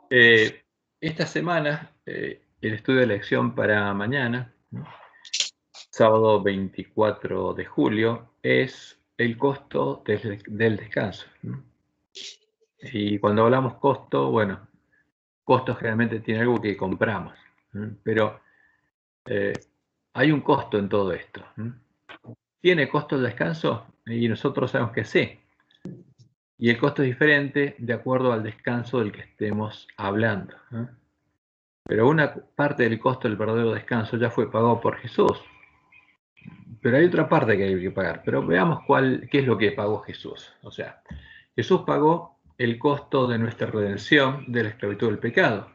Esta semana, el estudio de lección para mañana, ¿no? Sábado 24 de julio, es el costo del descanso, ¿no? Y cuando hablamos costo, bueno, costo generalmente tiene algo que compramos, ¿no? Pero hay un costo en todo esto, ¿no? ¿Tiene costo el descanso? Y nosotros sabemos que sí. Y el costo es diferente de acuerdo al descanso del que estemos hablando, ¿no? Pero una parte del costo del verdadero descanso ya fue pagado por Jesús. Pero hay otra parte que hay que pagar. Pero veamos qué es lo que pagó Jesús. O sea, Jesús pagó el costo de nuestra redención de la esclavitud del pecado,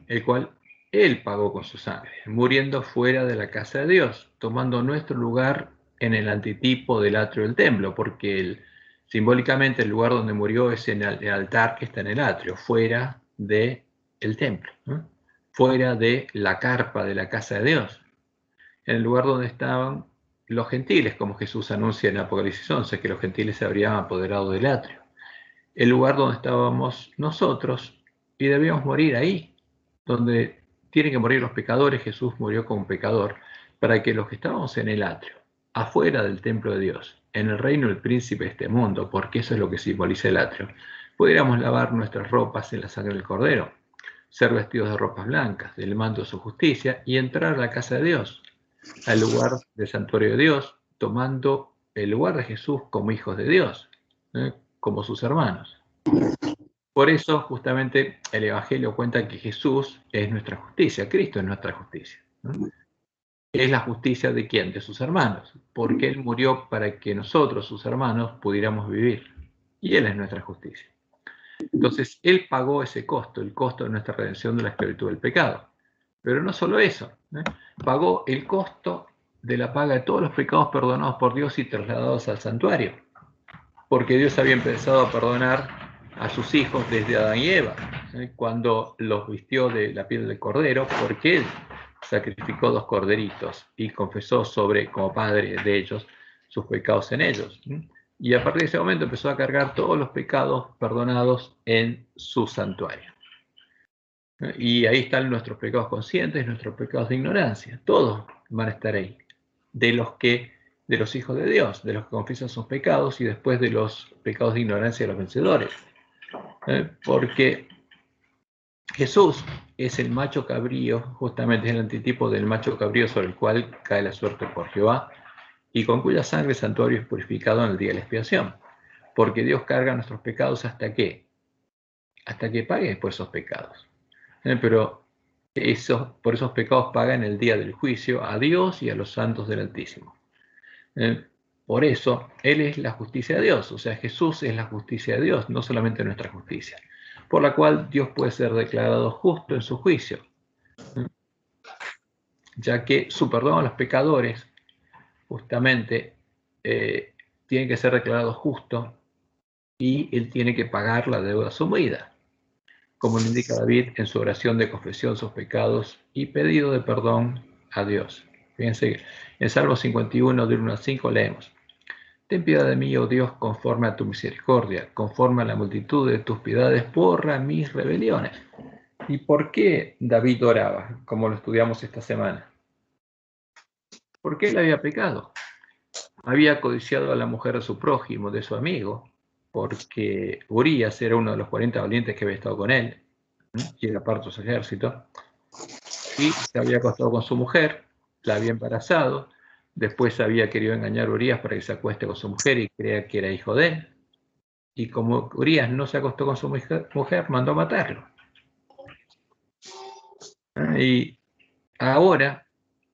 el cual Él pagó con su sangre, muriendo fuera de la casa de Dios, tomando nuestro lugar en el antitipo del atrio del templo, porque simbólicamente el lugar donde murió es en el altar que está en el atrio, fuera del templo, ¿no? Fuera de la carpa de la casa de Dios, en el lugar donde estaban los gentiles, como Jesús anuncia en Apocalipsis 11, que los gentiles se habrían apoderado del atrio, el lugar donde estábamos nosotros, y debíamos morir ahí, donde tienen que morir los pecadores. Jesús murió como pecador, para que los que estábamos en el atrio, afuera del templo de Dios, en el reino del príncipe de este mundo, porque eso es lo que simboliza el atrio, pudiéramos lavar nuestras ropas en la sangre del Cordero, ser vestidos de ropas blancas, del manto de su justicia, y entrar a la casa de Dios, al lugar del santuario de Dios, tomando el lugar de Jesús como hijos de Dios, como sus hermanos. Por eso, justamente, el Evangelio cuenta que Jesús es nuestra justicia, Cristo es nuestra justicia, ¿no? Es la justicia de ¿quién? De sus hermanos, porque Él murió para que nosotros, sus hermanos, pudiéramos vivir. Y Él es nuestra justicia. Entonces, Él pagó ese costo, el costo de nuestra redención de la esclavitud del pecado. Pero no solo eso, ¿eh? Pagó el costo de la paga de todos los pecados perdonados por Dios y trasladados al santuario, porque Dios había empezado a perdonar a sus hijos desde Adán y Eva, cuando los vistió de la piel del cordero, porque Él sacrificó 2 corderitos y confesó como padre de ellos sus pecados en ellos. Y a partir de ese momento empezó a cargar todos los pecados perdonados en su santuario. Y ahí están nuestros pecados conscientes, nuestros pecados de ignorancia, todos van a estar ahí, de los hijos de Dios, de los que confiesan sus pecados, y después de los pecados de ignorancia de los vencedores. Porque Jesús es el macho cabrío, justamente es el antitipo del macho cabrío sobre el cual cae la suerte por Jehová, y con cuya sangre el santuario es purificado en el día de la expiación. Porque Dios carga nuestros pecados hasta que pague por esos pecados. Pero por esos pecados paga en el día del juicio a Dios y a los santos del Altísimo. Por eso, Él es la justicia de Dios, o sea, Jesús es la justicia de Dios, no solamente nuestra justicia, por la cual Dios puede ser declarado justo en su juicio, ya que su perdón a los pecadores, justamente, tiene que ser declarado justo, y Él tiene que pagar la deuda asumida, como lo indica David en su oración de confesión de sus pecados y pedido de perdón a Dios. Fíjense, en Salmo 51, del 1 al 5, leemos: Ten piedad de mí, oh Dios, conforme a tu misericordia, conforme a la multitud de tus piedades, borra mis rebeliones. ¿Y por qué David oraba, como lo estudiamos esta semana? Porque él había pecado. Había codiciado a la mujer de su prójimo, de su amigo, porque Urías era uno de los 40 valientes que había estado con él, y era parte de su ejército, y se había acostado con su mujer, la había embarazado, después había querido engañar a Urías para que se acueste con su mujer y crea que era hijo de él, y como Urías no se acostó con su mujer, mandó a matarlo. Y ahora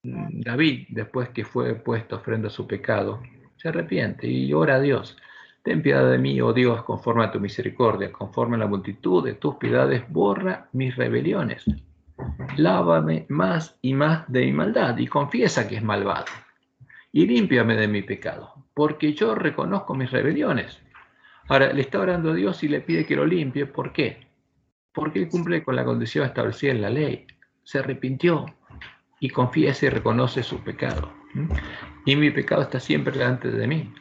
David, después que fue puesto frente a su pecado, se arrepiente y ora a Dios: Ten piedad de mí, oh Dios, conforme a tu misericordia, conforme a la multitud de tus piedades, borra mis rebeliones. Lávame más y más de mi maldad, y confiesa que es malvado, y límpiame de mi pecado, porque yo reconozco mis rebeliones. Ahora, le está orando a Dios y le pide que lo limpie. ¿Por qué? Porque él cumple con la condición establecida en la ley. Se arrepintió y confiesa y reconoce su pecado. Y mi pecado está siempre delante de mí.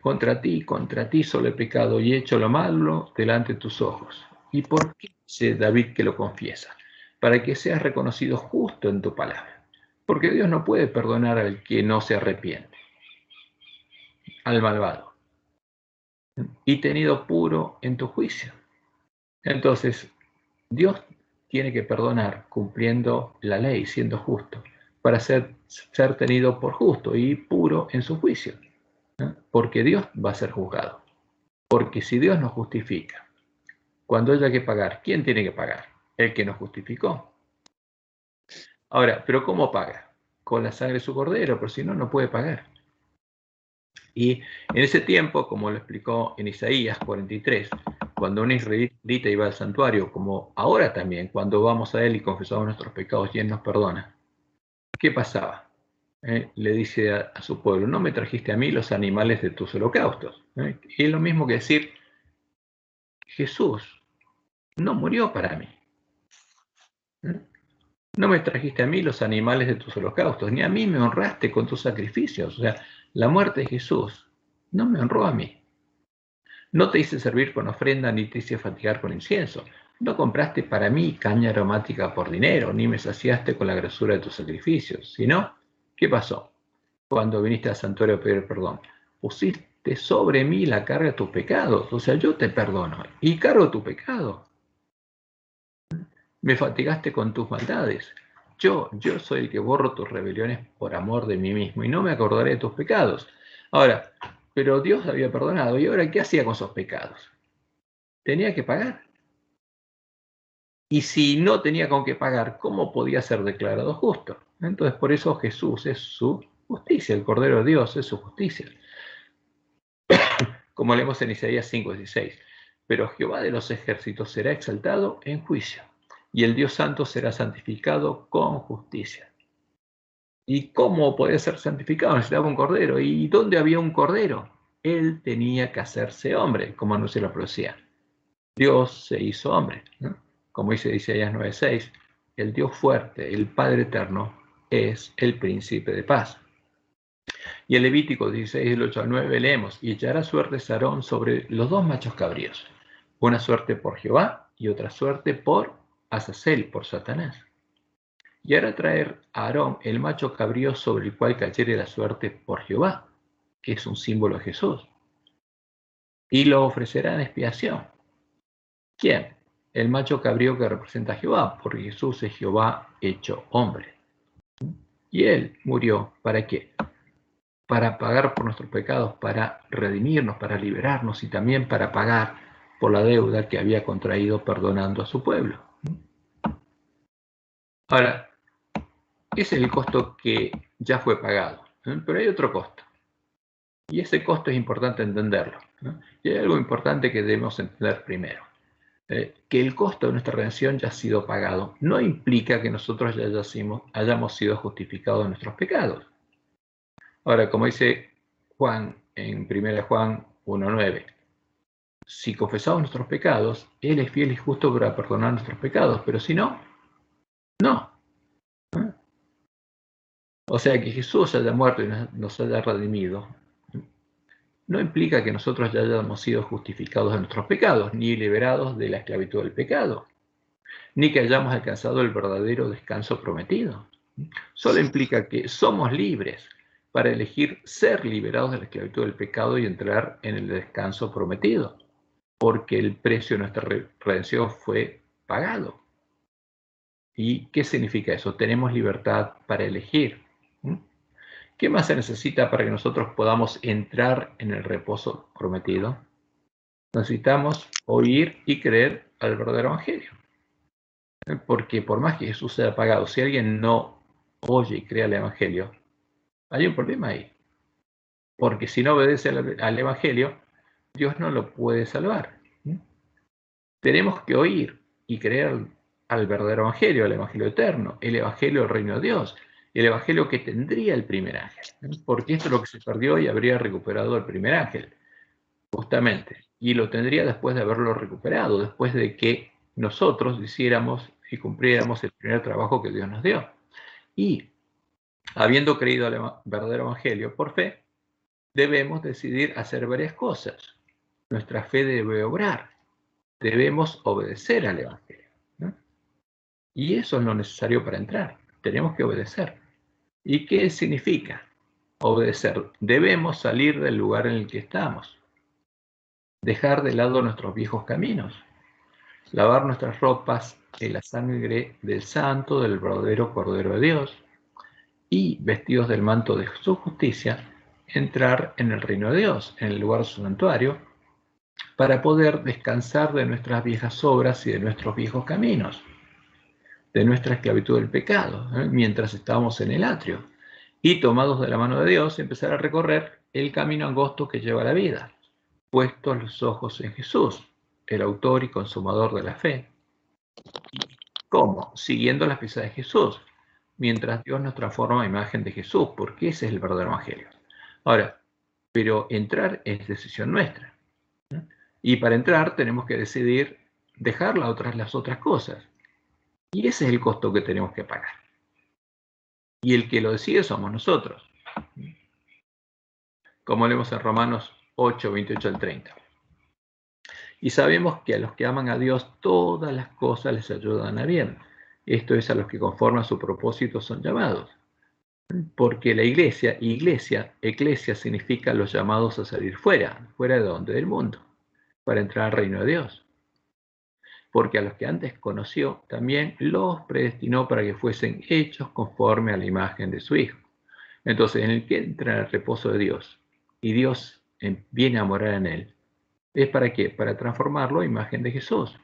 contra ti solo he pecado y he hecho lo malo delante de tus ojos. ¿Y por qué dice David que lo confiesa? Para que seas reconocido justo en tu palabra. Porque Dios no puede perdonar al que no se arrepiente, al malvado, y tenido puro en tu juicio. Entonces, Dios tiene que perdonar cumpliendo la ley, siendo justo, para ser tenido por justo y puro en su juicio, ¿no? Porque Dios va a ser juzgado. Porque si Dios nos justifica, cuando haya que pagar, ¿quién tiene que pagar? El que nos justificó. Ahora, ¿pero cómo paga? Con la sangre de su cordero, pero si no, no puede pagar. Y en ese tiempo, como lo explicó en Isaías 43, cuando un israelita iba al santuario, como ahora también, cuando vamos a él y confesamos nuestros pecados y él nos perdona, ¿qué pasaba? Le dice a su pueblo, no me trajiste a mí los animales de tus holocaustos. Y es lo mismo que decir, Jesús no murió para mí. No me trajiste a mí los animales de tus holocaustos, ni a mí me honraste con tus sacrificios. O sea, la muerte de Jesús no me honró a mí. No te hice servir con ofrenda, ni te hice fatigar con incienso. No compraste para mí caña aromática por dinero, ni me saciaste con la grosura de tus sacrificios. Sino, ¿qué pasó? Cuando viniste al santuario a pedir perdón, pusiste sobre mí la carga de tus pecados. O sea, yo te perdono y cargo tu pecado. Me fatigaste con tus maldades. Yo soy el que borro tus rebeliones por amor de mí mismo y no me acordaré de tus pecados. Ahora, pero Dios había perdonado y ahora ¿qué hacía con esos pecados? Tenía que pagar. Y si no tenía con qué pagar, ¿cómo podía ser declarado justo? Entonces, por eso Jesús es su justicia, el Cordero de Dios es su justicia. Como leemos en Isaías 5:16. Pero Jehová de los ejércitos será exaltado en juicio, y el Dios santo será santificado con justicia. ¿Y cómo podía ser santificado? Necesitaba un cordero. ¿Y dónde había un cordero? Él tenía que hacerse hombre, como anuncia la profecía. Dios se hizo hombre, ¿no? Como dice Isaías 9:6, el Dios fuerte, el Padre eterno, es el príncipe de paz. Y en Levítico 16, del 8 al 9 leemos, y echará suertes Aarón sobre los dos machos cabríos, una suerte por Jehová y otra suerte por Azazel, por Satanás. Y hará traer a Aarón el macho cabrío sobre el cual cayere la suerte por Jehová, que es un símbolo de Jesús, y lo ofrecerá en expiación. ¿Quién? El macho cabrío que representa a Jehová, porque Jesús es Jehová hecho hombre. Y él murió, ¿para qué? Para pagar por nuestros pecados, para redimirnos, para liberarnos y también para pagar por la deuda que había contraído perdonando a su pueblo. Ahora, ese es el costo que ya fue pagado, ¿eh? Pero hay otro costo. Y ese costo es importante entenderlo, ¿no? Y hay algo importante que debemos entender primero. Que el costo de nuestra redención ya ha sido pagado no implica que nosotros ya hayamos sido justificados de nuestros pecados. Ahora, como dice Juan en 1 Juan 1:9, si confesamos nuestros pecados, Él es fiel y justo para perdonar nuestros pecados, pero si no, no. O sea, que Jesús haya muerto y nos haya redimido, no implica que nosotros ya hayamos sido justificados de nuestros pecados, ni liberados de la esclavitud del pecado, ni que hayamos alcanzado el verdadero descanso prometido. Solo implica que somos libres para elegir ser liberados de la esclavitud del pecado y entrar en el descanso prometido, porque el precio de nuestra redención fue pagado. ¿Y qué significa eso? Tenemos libertad para elegir. ¿Qué más se necesita para que nosotros podamos entrar en el reposo prometido? Necesitamos oír y creer al verdadero evangelio. Porque por más que Jesús sea pagado, si alguien no oye y cree al evangelio, hay un problema ahí. Porque si no obedece al evangelio, Dios no lo puede salvar. Tenemos que oír y creer al verdadero evangelio, al evangelio eterno, el evangelio del reino de Dios, el evangelio que tendría el primer ángel. Porque esto es lo que se perdió y habría recuperado el primer ángel, justamente. Y lo tendría después de haberlo recuperado, después de que nosotros hiciéramos y cumpliéramos el primer trabajo que Dios nos dio. Y habiendo creído al verdadero evangelio por fe, debemos decidir hacer varias cosas. Nuestra fe debe obrar. Debemos obedecer al Evangelio, ¿no? Y eso es lo necesario para entrar. Tenemos que obedecer. ¿Y qué significa obedecer? Debemos salir del lugar en el que estamos. Dejar de lado nuestros viejos caminos. Lavar nuestras ropas en la sangre del Santo, del verdadero Cordero de Dios. Y, vestidos del manto de su justicia, entrar en el reino de Dios, en el lugar de su santuario, para poder descansar de nuestras viejas obras y de nuestros viejos caminos, de nuestra esclavitud del pecado, mientras estábamos en el atrio, y tomados de la mano de Dios, empezar a recorrer el camino angosto que lleva a la vida, puestos los ojos en Jesús, el autor y consumador de la fe. ¿Cómo? Siguiendo las pisadas de Jesús, mientras Dios nos transforma a imagen de Jesús, porque ese es el verdadero evangelio. Ahora, pero entrar es decisión nuestra. Y para entrar tenemos que decidir dejar las otras cosas. Y ese es el costo que tenemos que pagar. Y el que lo decide somos nosotros. Como leemos en Romanos 8, 28 al 30. Y sabemos que a los que aman a Dios todas las cosas les ayudan a bien. Esto es, a los que conforme a su propósito son llamados. Porque la eclesia significa los llamados a salir fuera de donde, del mundo, para entrar al reino de Dios. Porque a los que antes conoció, también los predestinó para que fuesen hechos conforme a la imagen de su Hijo. Entonces, en el que entra en el reposo de Dios, y Dios viene a morar en él, ¿es para qué? Para transformarlo a imagen de Jesús,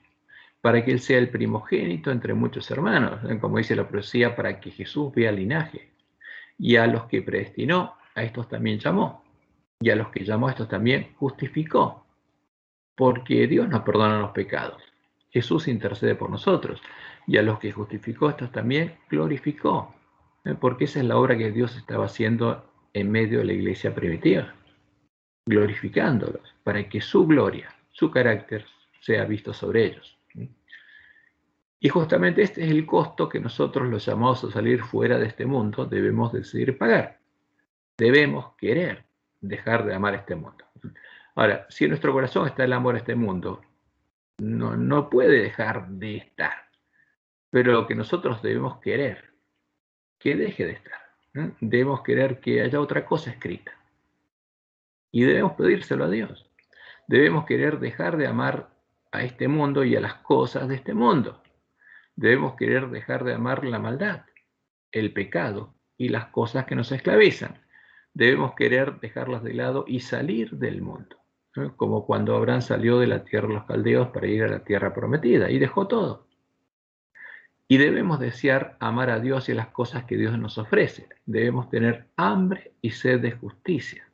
para que él sea el primogénito entre muchos hermanos, como dice la profecía, para que Jesús vea linaje. Y a los que predestinó, a estos también llamó. Y a los que llamó, a estos también justificó. Porque Dios nos perdona los pecados. Jesús intercede por nosotros. Y a los que justificó, estos también glorificó. Porque esa es la obra que Dios estaba haciendo en medio de la iglesia primitiva. Glorificándolos, para que su gloria, su carácter, sea visto sobre ellos. Y justamente este es el costo que nosotros, los llamados a salir fuera de este mundo, debemos decidir pagar. Debemos querer dejar de amar este mundo. Ahora, si en nuestro corazón está el amor a este mundo, no puede dejar de estar. Pero lo que nosotros debemos querer, que deje de estar. Debemos querer que haya otra cosa escrita. Y debemos pedírselo a Dios. Debemos querer dejar de amar a este mundo y a las cosas de este mundo. Debemos querer dejar de amar la maldad, el pecado y las cosas que nos esclavizan. Debemos querer dejarlas de lado y salir del mundo, ¿no? Como cuando Abraham salió de la tierra de los caldeos para ir a la tierra prometida y dejó todo. Y debemos desear amar a Dios y a las cosas que Dios nos ofrece. Debemos tener hambre y sed de justicia,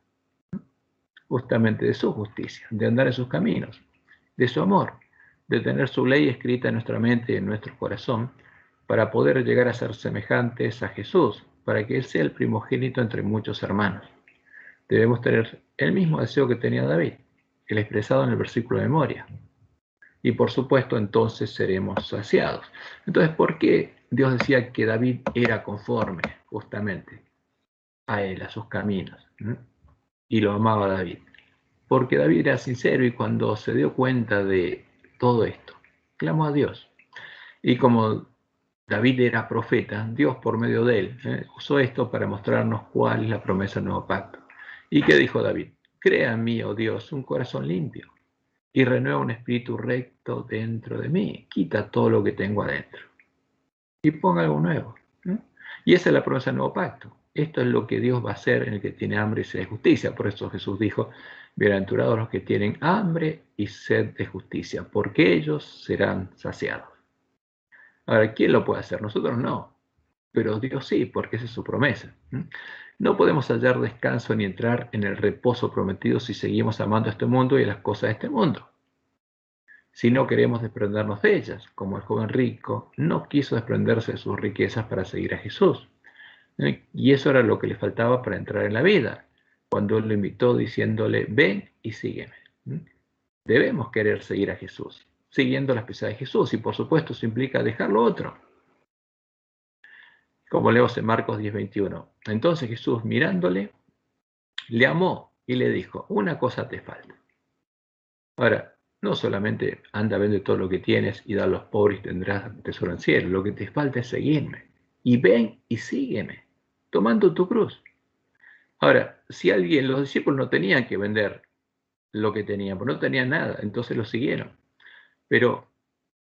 justamente de su justicia, de andar en sus caminos, de su amor, de tener su ley escrita en nuestra mente y en nuestro corazón, para poder llegar a ser semejantes a Jesús, para que Él sea el primogénito entre muchos hermanos. Debemos tener el mismo deseo que tenía David, el expresado en el versículo de memoria. Y por supuesto, entonces seremos saciados. Entonces, ¿por qué Dios decía que David era conforme justamente a Él, a sus caminos? Y lo amaba David. Porque David era sincero y cuando se dio cuenta de todo esto, clamó a Dios. Y como David era profeta, Dios por medio de él usó esto para mostrarnos cuál es la promesa del nuevo pacto. ¿Y qué dijo David? Crea en mí, oh Dios, un corazón limpio y renueva un espíritu recto dentro de mí. Quita todo lo que tengo adentro y ponga algo nuevo. Y esa es la promesa del nuevo pacto. Esto es lo que Dios va a hacer en el que tiene hambre y sed de justicia. Por eso Jesús dijo, bienaventurados los que tienen hambre y sed de justicia, porque ellos serán saciados. Ahora, ¿quién lo puede hacer? Nosotros no, pero Dios sí, porque esa es su promesa. No podemos hallar descanso ni entrar en el reposo prometido si seguimos amando a este mundo y a las cosas de este mundo. Si no queremos desprendernos de ellas, como el joven rico no quiso desprenderse de sus riquezas para seguir a Jesús. Y eso era lo que le faltaba para entrar en la vida, cuando él lo invitó diciéndole, ven y sígueme. Debemos querer seguir a Jesús, siguiendo las pisadas de Jesús, y por supuesto eso implica dejar lo otro. Como leemos en Marcos 10:21. Entonces Jesús, mirándole, le amó y le dijo, una cosa te falta. Ahora, no solamente anda, vende todo lo que tienes y da a los pobres y tendrás tesoro en el cielo. Lo que te falta es seguirme. Y ven y sígueme, tomando tu cruz. Ahora, si los discípulos no tenían que vender lo que tenían, porque no tenían nada, entonces lo siguieron. Pero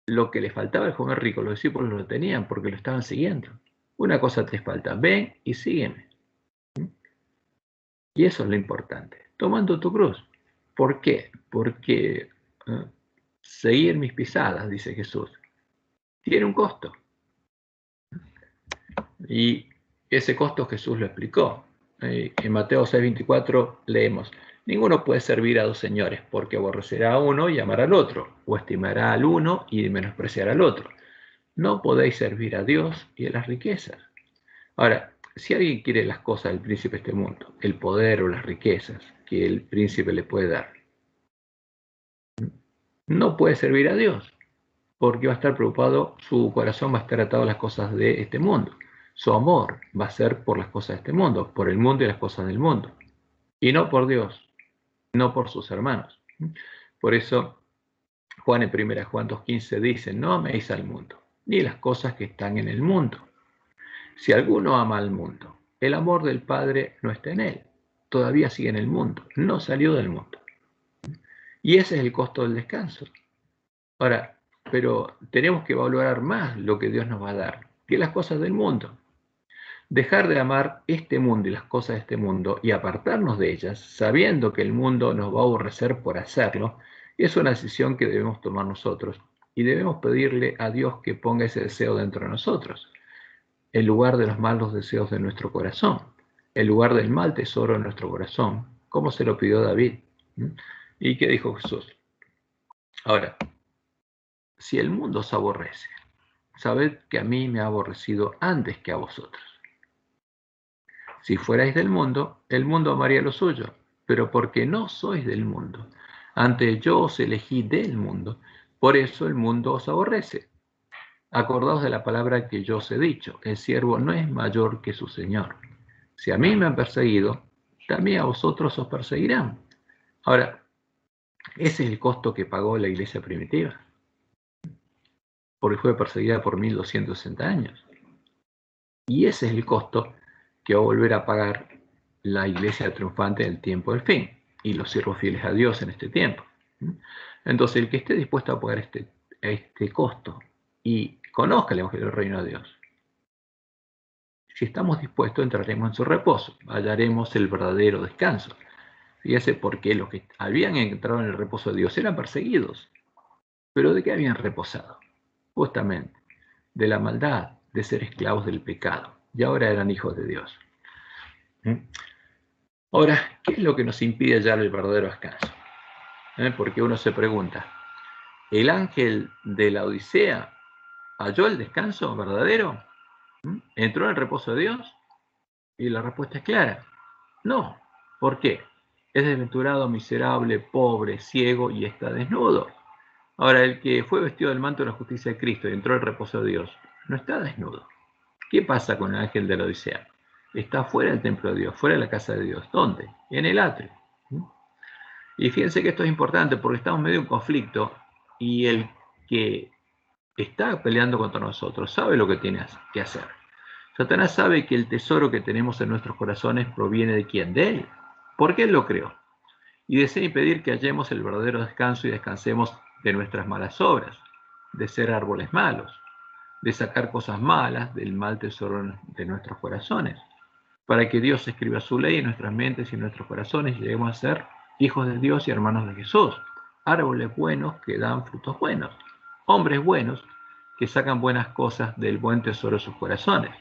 lo que le faltaba al joven rico, los discípulos lo tenían porque lo estaban siguiendo. Una cosa te falta, ven y sígueme. Y eso es lo importante, tomando tu cruz. ¿Por qué? Porque seguir mis pisadas, dice Jesús, tiene un costo. Y ese costo Jesús lo explicó. En Mateo 6:24 leemos, ninguno puede servir a dos señores, porque aborrecerá a uno y amará al otro, o estimará al uno y menospreciará al otro. No podéis servir a Dios y a las riquezas. Ahora, si alguien quiere las cosas del príncipe de este mundo, el poder o las riquezas que el príncipe le puede dar, no puede servir a Dios, porque va a estar preocupado, su corazón va a estar atado a las cosas de este mundo. Su amor va a ser por las cosas de este mundo, por el mundo y las cosas del mundo, y no por Dios, no por sus hermanos. Por eso, Juan en 1 Juan 2:15 dice, no améis al mundo, ni las cosas que están en el mundo. Si alguno ama al mundo, el amor del Padre no está en él, todavía sigue en el mundo, no salió del mundo. Y ese es el costo del descanso. Ahora, pero tenemos que valorar más lo que Dios nos va a dar que las cosas del mundo. Dejar de amar este mundo y las cosas de este mundo y apartarnos de ellas, sabiendo que el mundo nos va a aborrecer por hacerlo, es una decisión que debemos tomar nosotros y debemos pedirle a Dios que ponga ese deseo dentro de nosotros, en lugar de los malos deseos de nuestro corazón, en lugar del mal tesoro de nuestro corazón, como se lo pidió David. ¿Y qué dijo Jesús? Ahora, si el mundo os aborrece, sabed que a mí me ha aborrecido antes que a vosotros. Si fuerais del mundo, el mundo amaría lo suyo, pero porque no sois del mundo, antes yo os elegí del mundo, por eso el mundo os aborrece. Acordaos de la palabra que yo os he dicho, el siervo no es mayor que su señor. Si a mí me han perseguido, también a vosotros os perseguirán. Ahora, ese es el costo que pagó la iglesia primitiva, porque fue perseguida por 1260 años. Y ese es el costo que va a volver a pagar la iglesia triunfante en el tiempo del fin y los siervos fieles a Dios en este tiempo. Entonces, el que esté dispuesto a pagar este costo y conozca el Evangelio del Reino de Dios, si estamos dispuestos, entraremos en su reposo, hallaremos el verdadero descanso. Fíjese, porque los que habían entrado en el reposo de Dios eran perseguidos. ¿Pero de qué habían reposado? Justamente de la maldad, de ser esclavos del pecado. Y ahora eran hijos de Dios. Ahora, ¿qué es lo que nos impide hallar el verdadero descanso? Porque uno se pregunta, ¿el ángel de la Odisea halló el descanso verdadero? ¿Entró en el reposo de Dios? Y la respuesta es clara, no. ¿Por qué? Es desventurado, miserable, pobre, ciego y está desnudo. Ahora, el que fue vestido del manto de la justicia de Cristo y entró al reposo de Dios, no está desnudo. ¿Qué pasa con el ángel de la Odisea? Está fuera del templo de Dios, fuera de la casa de Dios. ¿Dónde? En el atrio. Y fíjense que esto es importante porque estamos en medio de un conflicto y el que está peleando contra nosotros sabe lo que tiene que hacer. Satanás sabe que el tesoro que tenemos en nuestros corazones proviene de quién, de él, porque él lo creó. Y desea impedir que hallemos el verdadero descanso y descansemos de nuestras malas obras, de ser árboles malos, de sacar cosas malas del mal tesoro de nuestros corazones, para que Dios escriba su ley en nuestras mentes y en nuestros corazones y lleguemos a ser hijos de Dios y hermanos de Jesús, árboles buenos que dan frutos buenos, hombres buenos que sacan buenas cosas del buen tesoro de sus corazones.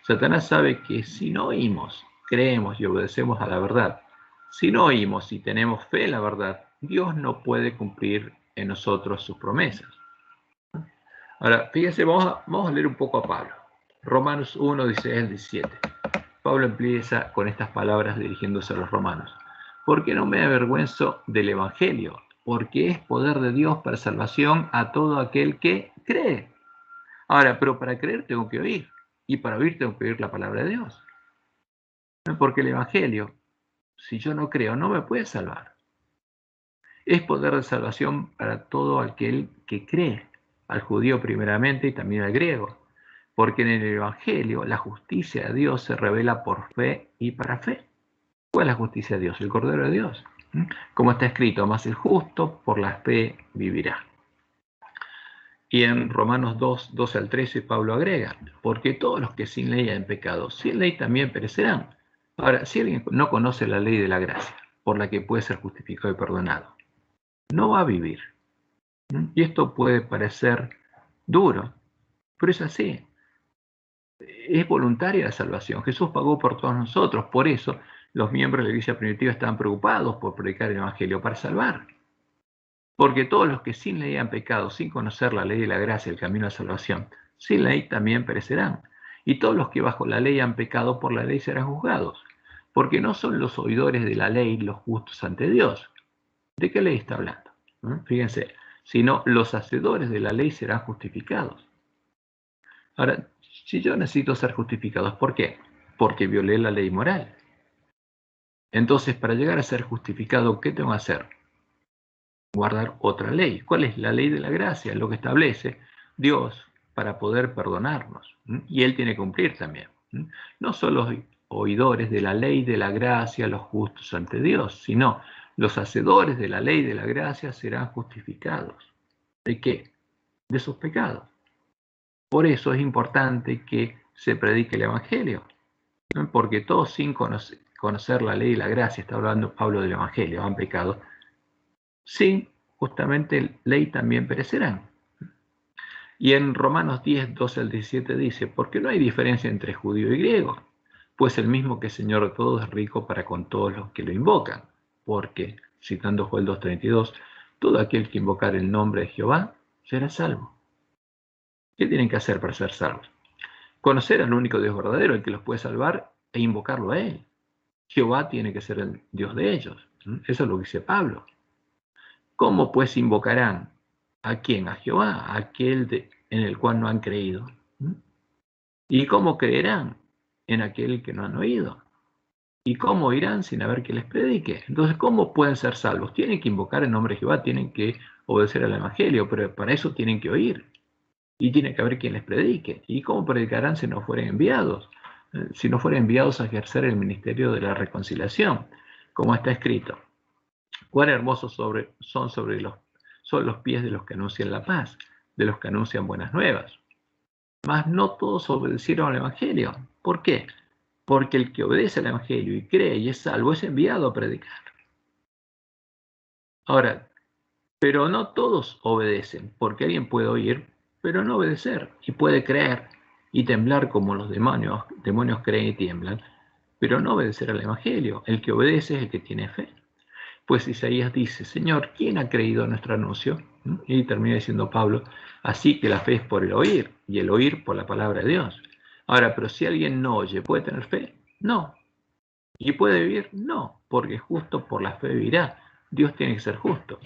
Satanás sabe que si no oímos, creemos y obedecemos a la verdad, si no oímos y tenemos fe en la verdad, Dios no puede cumplir en nosotros sus promesas. Ahora, fíjense, vamos a leer un poco a Pablo. Romanos 1, 16 al 17. Pablo empieza con estas palabras dirigiéndose a los romanos. Porque no me avergüenzo del Evangelio, porque es poder de Dios para salvación a todo aquel que cree. Ahora, pero para creer tengo que oír, y para oír tengo que oír la palabra de Dios. Porque el Evangelio Si yo no creo, no me puede salvar. Es poder de salvación para todo aquel que cree, al judío primeramente y también al griego, porque en el Evangelio la justicia de Dios se revela por fe y para fe. ¿Cuál es la justicia de Dios? El Cordero de Dios. Como está escrito, más el justo por la fe vivirá. Y en Romanos 2, 12 al 13, Pablo agrega, porque todos los que sin ley han pecado, sin ley también perecerán. Ahora, si alguien no conoce la ley de la gracia, por la que puede ser justificado y perdonado, no va a vivir. Y esto puede parecer duro, pero es así. Es voluntaria la salvación. Jesús pagó por todos nosotros. Por eso los miembros de la iglesia primitiva estaban preocupados por predicar el evangelio para salvar. Porque todos los que sin ley han pecado, sin conocer la ley de la gracia, el camino a la salvación, sin ley también perecerán. Y todos los que bajo la ley han pecado, por la ley serán juzgados. Porque no son los oidores de la ley los justos ante Dios. ¿De qué ley está hablando? Fíjense, sino los hacedores de la ley serán justificados. Ahora, si yo necesito ser justificado, ¿por qué? Porque violé la ley moral. Entonces, para llegar a ser justificado, ¿qué tengo que hacer? Guardar otra ley. ¿Cuál es? La ley de la gracia, lo que establece Dios para poder perdonarnos. Y Él tiene que cumplir también. No son los oidores de la ley de la gracia los justos ante Dios, sino los hacedores de la ley de la gracia serán justificados. ¿De qué? De sus pecados. Por eso es importante que se predique el Evangelio, ¿no? Porque todos sin conocer la ley y la gracia, está hablando Pablo del Evangelio, han pecado, sin justamente ley también perecerán. Y en Romanos 10, 12 al 17 dice, porque no hay diferencia entre judío y griego, pues el mismo que Señor de todos es rico para con todos los que lo invocan, porque, citando Joel 2:32, todo aquel que invocar el nombre de Jehová será salvo. ¿Qué tienen que hacer para ser salvos? Conocer al único Dios verdadero, el que los puede salvar, e invocarlo a Él. Jehová tiene que ser el Dios de ellos. Eso es lo que dice Pablo. ¿Cómo pues invocarán? ¿A quién? A Jehová, a aquel en el cual no han creído. ¿Y cómo creerán? En aquel que no han oído. ¿Y cómo irán sin haber que les predique? Entonces, ¿cómo pueden ser salvos? Tienen que invocar el nombre de Jehová, tienen que obedecer al Evangelio, pero para eso tienen que oír. Y tiene que haber quien les predique. ¿Y cómo predicarán si no fueren enviados? Si no fueren enviados a ejercer el ministerio de la reconciliación, como está escrito. Cuán hermosos son los pies de los que anuncian la paz, de los que anuncian buenas nuevas. Mas no todos obedecieron al Evangelio. ¿Por qué? Porque el que obedece al Evangelio y cree y es salvo es enviado a predicar. Ahora, pero no todos obedecen, porque alguien puede oír, pero no obedecer, y puede creer y temblar como los demonios creen y tiemblan, pero no obedecer al Evangelio. El que obedece es el que tiene fe. Pues Isaías dice, Señor, ¿quién ha creído nuestro anuncio? Y termina diciendo Pablo, así que la fe es por el oír, y el oír por la palabra de Dios. Ahora, pero si alguien no oye, ¿puede tener fe? No. ¿Y puede vivir? No, porque justo por la fe vivirá. Dios tiene que ser justo.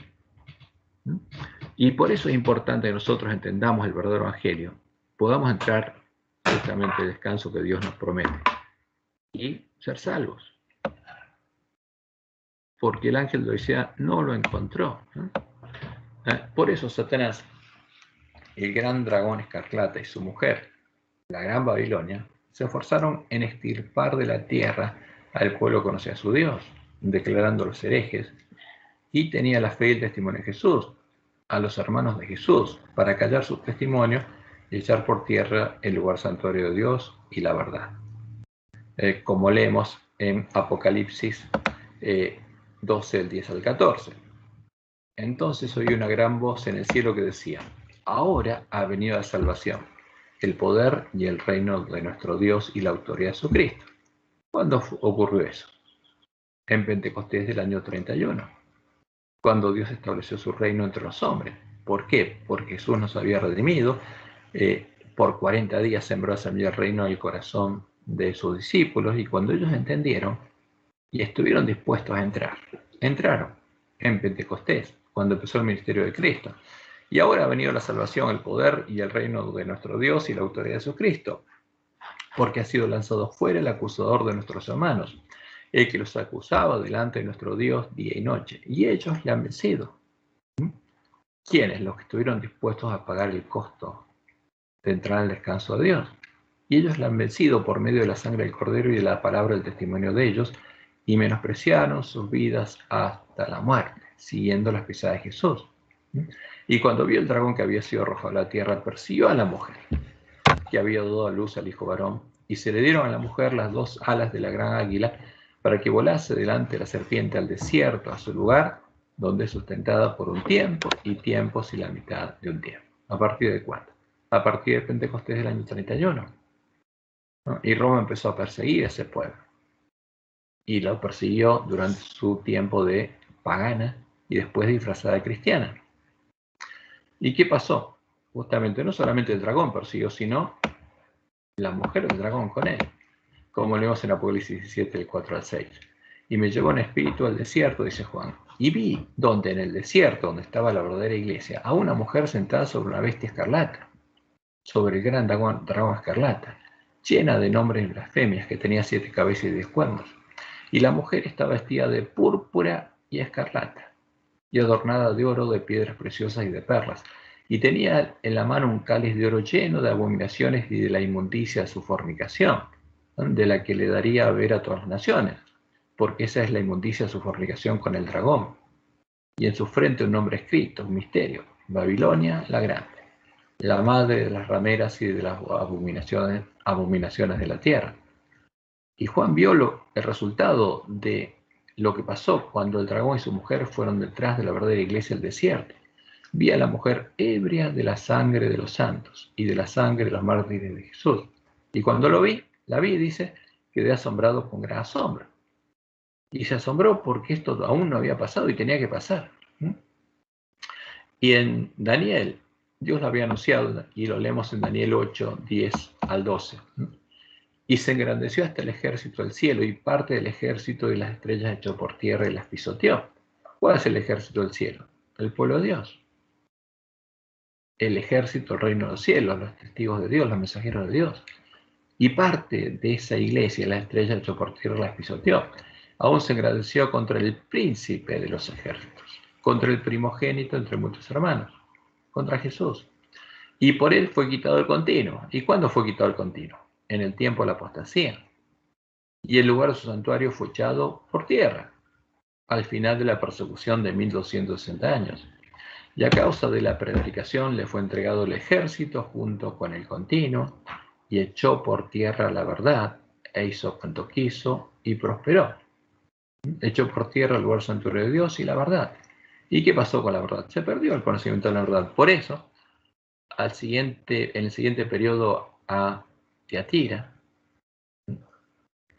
Y por eso es importante que nosotros entendamos el verdadero evangelio, podamos entrar justamente al descanso que Dios nos promete y ser salvos. Porque el ángel de Odisea no lo encontró. Por eso Satanás, el gran dragón escarlata y su mujer, la gran Babilonia, se esforzaron en extirpar de la tierra al pueblo que conocía a su Dios, declarándolos herejes, y tenía la fe y el testimonio de Jesús, a los hermanos de Jesús, para callar sus testimonios y echar por tierra el lugar santuario de Dios y la verdad. Como leemos en Apocalipsis 12, el 10 al 14. Entonces oí una gran voz en el cielo que decía, ahora ha venido la salvación, el poder y el reino de nuestro Dios y la autoridad de Jesucristo. ¿Cuándo ocurrió eso? En Pentecostés del año 31, cuando Dios estableció su reino entre los hombres. ¿Por qué? Porque Jesús nos había redimido, por 40 días sembró a semilla el reino en el corazón de sus discípulos, y cuando ellos entendieron y estuvieron dispuestos a entrar, entraron en Pentecostés, cuando empezó el ministerio de Cristo. Y ahora ha venido la salvación, el poder y el reino de nuestro Dios y la autoridad de Jesucristo, porque ha sido lanzado fuera el acusador de nuestros hermanos, el que los acusaba delante de nuestro Dios día y noche, y ellos le han vencido. ¿Quiénes? Los que estuvieron dispuestos a pagar el costo de entrar al descanso de Dios. Y ellos la han vencido por medio de la sangre del Cordero y de la palabra del testimonio de ellos, y menospreciaron sus vidas hasta la muerte, siguiendo las pisadas de Jesús. Y cuando vio el dragón que había sido arrojado a la tierra, persiguió a la mujer, que había dado a luz al hijo varón, y se le dieron a la mujer las dos alas de la gran águila, para que volase delante de la serpiente al desierto, a su lugar, donde es sustentada por un tiempo, y tiempos y la mitad de un tiempo. ¿A partir de cuándo? A partir de Pentecostés del año 31. ¿No? Y Roma empezó a perseguir a ese pueblo. Y lo persiguió durante su tiempo de pagana y después disfrazada de cristiana. ¿Y qué pasó? Justamente no solamente el dragón persiguió, sino la mujer del dragón con él, como leemos en Apocalipsis 17, del 4 al 6. Y me llevó en espíritu al desierto, dice Juan, y vi donde en el desierto, donde estaba la verdadera iglesia, a una mujer sentada sobre una bestia escarlata, sobre el gran dragón escarlata, llena de nombres y blasfemias, que tenía 7 cabezas y 10 cuernos. Y la mujer estaba vestida de púrpura y escarlata, y adornada de oro, de piedras preciosas y de perlas. Y tenía en la mano un cáliz de oro lleno de abominaciones y de la inmundicia de su fornicación, de la que le daría a ver a todas las naciones, porque esa es la inmundicia de su fornicación con el dragón. Y en su frente un nombre escrito, un misterio, Babilonia la Grande, la madre de las rameras y de las abominaciones de la tierra. Y Juan vio el resultado de lo que pasó cuando el dragón y su mujer fueron detrás de la verdadera iglesia al desierto. Vi a la mujer ebria de la sangre de los santos y de la sangre de los mártires de Jesús. Y cuando la vi, dice, quedé asombrado con gran asombro. Y se asombró porque esto aún no había pasado y tenía que pasar. Y en Daniel, Dios lo había anunciado, y lo leemos en Daniel 8, 10 al 12. Y se engrandeció hasta el ejército del cielo, y parte del ejército de las estrellas echó por tierra y las pisoteó. ¿Cuál es el ejército del cielo? El pueblo de Dios. El ejército del reino de los cielos, los testigos de Dios, los mensajeros de Dios. Y parte de esa iglesia, las estrellas echó por tierra y las pisoteó. Aún se engrandeció contra el príncipe de los ejércitos, contra el primogénito entre muchos hermanos, contra Jesús. Y por él fue quitado el continuo. ¿Y cuándo fue quitado el continuo? En el tiempo de la apostasía. Y el lugar de su santuario fue echado por tierra, al final de la persecución de 1260 años. Y a causa de la predicación le fue entregado el ejército junto con el continuo, y echó por tierra la verdad, e hizo cuanto quiso, y prosperó. Echó por tierra el lugar santuario de Dios y la verdad. ¿Y qué pasó con la verdad? Se perdió el conocimiento de la verdad. Por eso, en el siguiente periodo a Tiatira,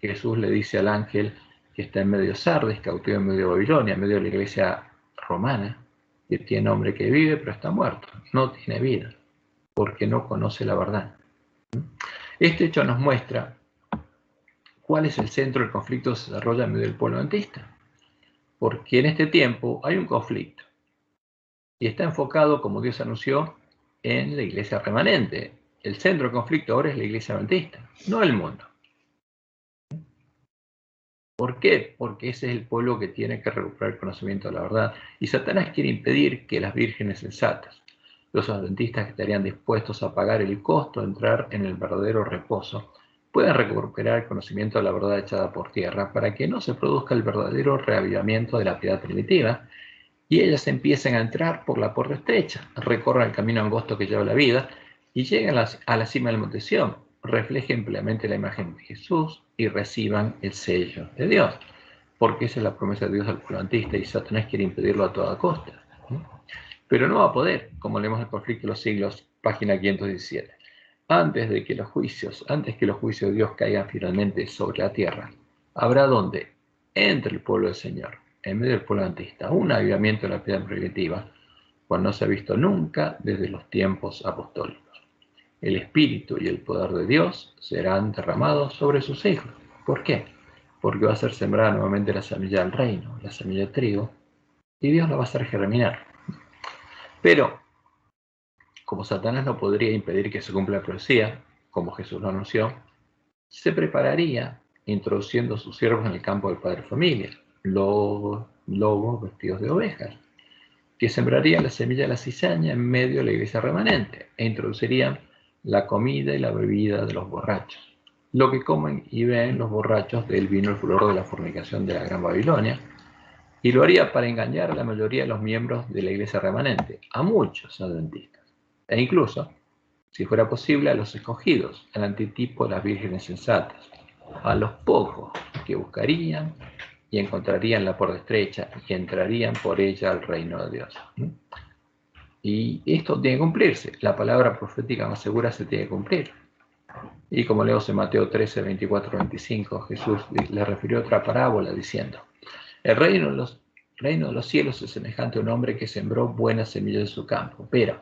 Jesús le dice al ángel que está en medio de Sardes, cautivo en medio de Babilonia, en medio de la iglesia romana, que tiene hombre que vive pero está muerto, no tiene vida, porque no conoce la verdad. Este hecho nos muestra cuál es el centro del conflicto que se desarrolla en medio del pueblo adventista, porque en este tiempo hay un conflicto y está enfocado, como Dios anunció, en la iglesia remanente. El centro del conflicto ahora es la iglesia adventista, no el mundo. ¿Por qué? Porque ese es el pueblo que tiene que recuperar el conocimiento de la verdad. Y Satanás quiere impedir que las vírgenes sensatas, los adventistas que estarían dispuestos a pagar el costo de entrar en el verdadero reposo, puedan recuperar el conocimiento de la verdad echada por tierra para que no se produzca el verdadero reavivamiento de la piedad primitiva y ellas empiecen a entrar por la puerta estrecha, recorran el camino angosto que lleva la vida y lleguen a la cima del monte Sión, reflejen plenamente la imagen de Jesús y reciban el sello de Dios, porque esa es la promesa de Dios al pueblo adventista y Satanás quiere impedirlo a toda costa. Pero no va a poder, como leemos en el conflicto de los siglos, página 517. Antes que los juicios de Dios caigan finalmente sobre la tierra, habrá donde entre el pueblo del Señor, en medio del pueblo adventista, un avivamiento de la piedad primitiva, cual no se ha visto nunca desde los tiempos apostólicos. El Espíritu y el poder de Dios serán derramados sobre sus hijos. ¿Por qué? Porque va a ser sembrada nuevamente la semilla del reino, la semilla de trigo, y Dios la va a hacer germinar. Pero, como Satanás no podría impedir que se cumpla la profecía, como Jesús lo anunció, se prepararía introduciendo sus siervos en el campo del padre familia, lobos vestidos de ovejas, que sembrarían la semilla de la cizaña en medio de la iglesia remanente e introducirían la comida y la bebida de los borrachos, lo que comen y ven los borrachos del vino el furor de la fornicación de la Gran Babilonia, y lo haría para engañar a la mayoría de los miembros de la iglesia remanente, a muchos adventistas, e incluso, si fuera posible, a los escogidos, al antitipo de las vírgenes sensatas, a los pocos que buscarían y encontrarían la puerta estrecha y entrarían por ella al reino de Dios. Y esto tiene que cumplirse. La palabra profética más segura se tiene que cumplir. Y como leemos en Mateo 13, 24, 25, Jesús le refirió otra parábola diciendo: el reino de los cielos es semejante a un hombre que sembró buenas semillas en su campo, pero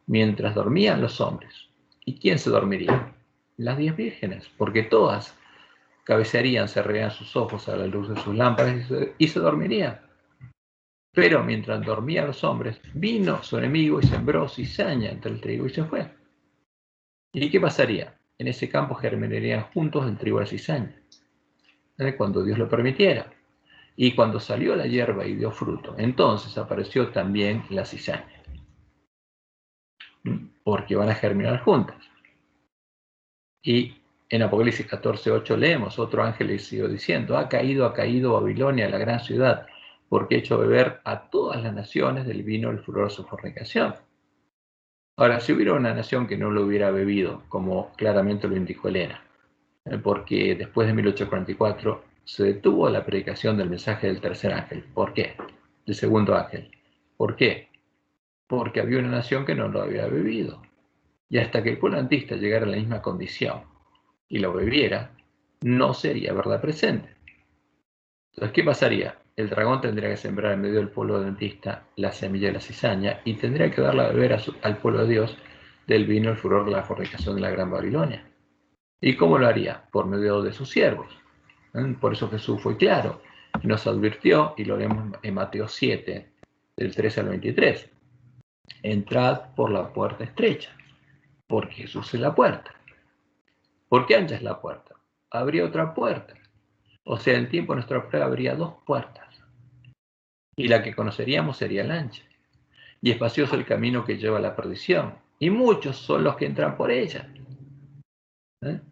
mientras dormían los hombres, ¿y quién se dormiría? Las 10 vírgenes, porque todas cabecearían, cerrarían sus ojos a la luz de sus lámparas y se dormirían. Pero mientras dormían los hombres, vino su enemigo y sembró cizaña entre el trigo y se fue. ¿Y qué pasaría? En ese campo germinarían juntos el trigo y la cizaña, cuando Dios lo permitiera. Y cuando salió la hierba y dio fruto, entonces apareció también la cizaña, porque van a germinar juntas. Y en Apocalipsis 14:8 leemos: otro ángel le siguió diciendo: ha caído Babilonia, la gran ciudad, porque ha hecho beber a todas las naciones del vino del furor de su fornicación. Ahora, si hubiera una nación que no lo hubiera bebido, como claramente lo indicó Elena, porque después de 1844 se detuvo la predicación del mensaje del tercer ángel. ¿Por qué? Del segundo ángel. ¿Por qué? Porque había una nación que no lo había bebido. Y hasta que el pueblo adventista llegara a la misma condición y lo bebiera, no sería verdad presente. Entonces, ¿qué pasaría? El dragón tendría que sembrar en medio del pueblo adventista la semilla de la cizaña y tendría que darla a beber al pueblo de Dios del vino el furor de la fornicación de la Gran Babilonia. ¿Y cómo lo haría? Por medio de sus siervos. Por eso Jesús fue claro y nos advirtió, y lo leemos en Mateo 7, del 13 al 23. Entrad por la puerta estrecha, porque Jesús es la puerta. ¿Por qué ancha es la puerta? Habría otra puerta. O sea, en tiempo de nuestra prueba habría 2 puertas. Y la que conoceríamos sería la ancha. Y espacioso el camino que lleva a la perdición. Y muchos son los que entran por ella.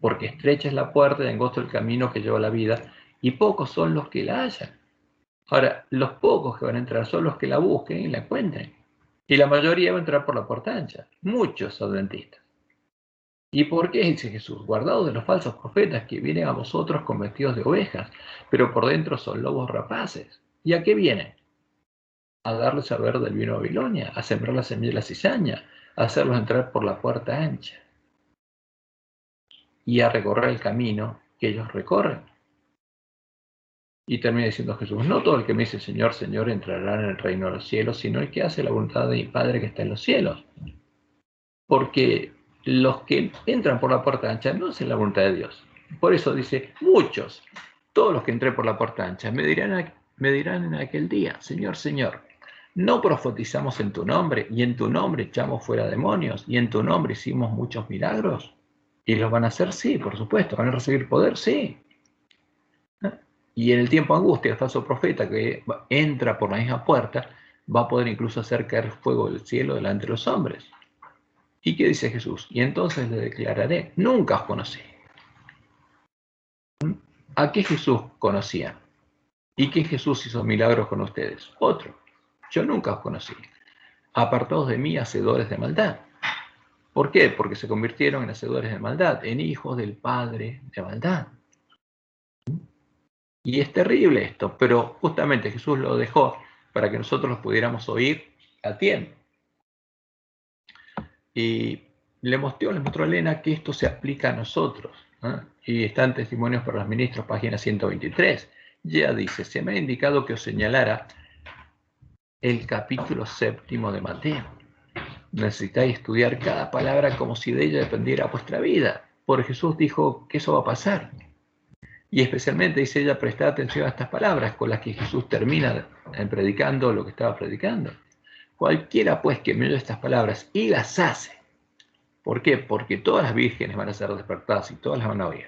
Porque estrecha es la puerta y angosto el camino que lleva a la vida, y pocos son los que la hallan. Ahora, los pocos que van a entrar son los que la busquen y la encuentren. Y la mayoría va a entrar por la puerta ancha. Muchos adventistas. ¿Y por qué? Dice Jesús: guardaos de los falsos profetas que vienen a vosotros con vestidos de ovejas, pero por dentro son lobos rapaces. ¿Y a qué vienen? A darles a beber del vino de Babilonia, a sembrar la semilla de la cizaña, a hacerlos entrar por la puerta ancha y a recorrer el camino que ellos recorren. Y termina diciendo Jesús: no todo el que me dice Señor, Señor entrará en el reino de los cielos, sino el que hace la voluntad de mi Padre que está en los cielos. Porque los que entran por la puerta ancha no hacen la voluntad de Dios. Por eso dice: muchos, todos los que entré por la puerta ancha, me dirán en aquel día: Señor, Señor, ¿no profetizamos en tu nombre, y en tu nombre echamos fuera demonios, y en tu nombre hicimos muchos milagros? ¿Y los van a hacer? Sí, por supuesto. ¿Van a recibir poder? Sí. Y en el tiempo de angustia, el falso profeta que entra por la misma puerta va a poder incluso hacer caer fuego del cielo delante de los hombres. ¿Y qué dice Jesús? Y entonces le declararé: nunca os conocí. ¿A qué Jesús conocía? ¿Y qué Jesús hizo milagros con ustedes? Otro: yo nunca os conocí. Apartados de mí, hacedores de maldad. ¿Por qué? Porque se convirtieron en hacedores de maldad, en hijos del padre de maldad. Y es terrible esto, pero justamente Jesús lo dejó para que nosotros los pudiéramos oír a tiempo. Y les mostró a Elena que esto se aplica a nosotros. Y está en Testimonios para los Ministros, página 123. Ya dice: se me ha indicado que os señalara el capítulo 7 de Mateo. Necesitáis estudiar cada palabra como si de ella dependiera vuestra vida, porque Jesús dijo que eso va a pasar. Y especialmente, dice ella, prestad atención a estas palabras con las que Jesús termina predicando lo que estaba predicando. Cualquiera pues que me oye estas palabras y las hace. ¿Por qué? Porque todas las vírgenes van a ser despertadas y todas las van a oír.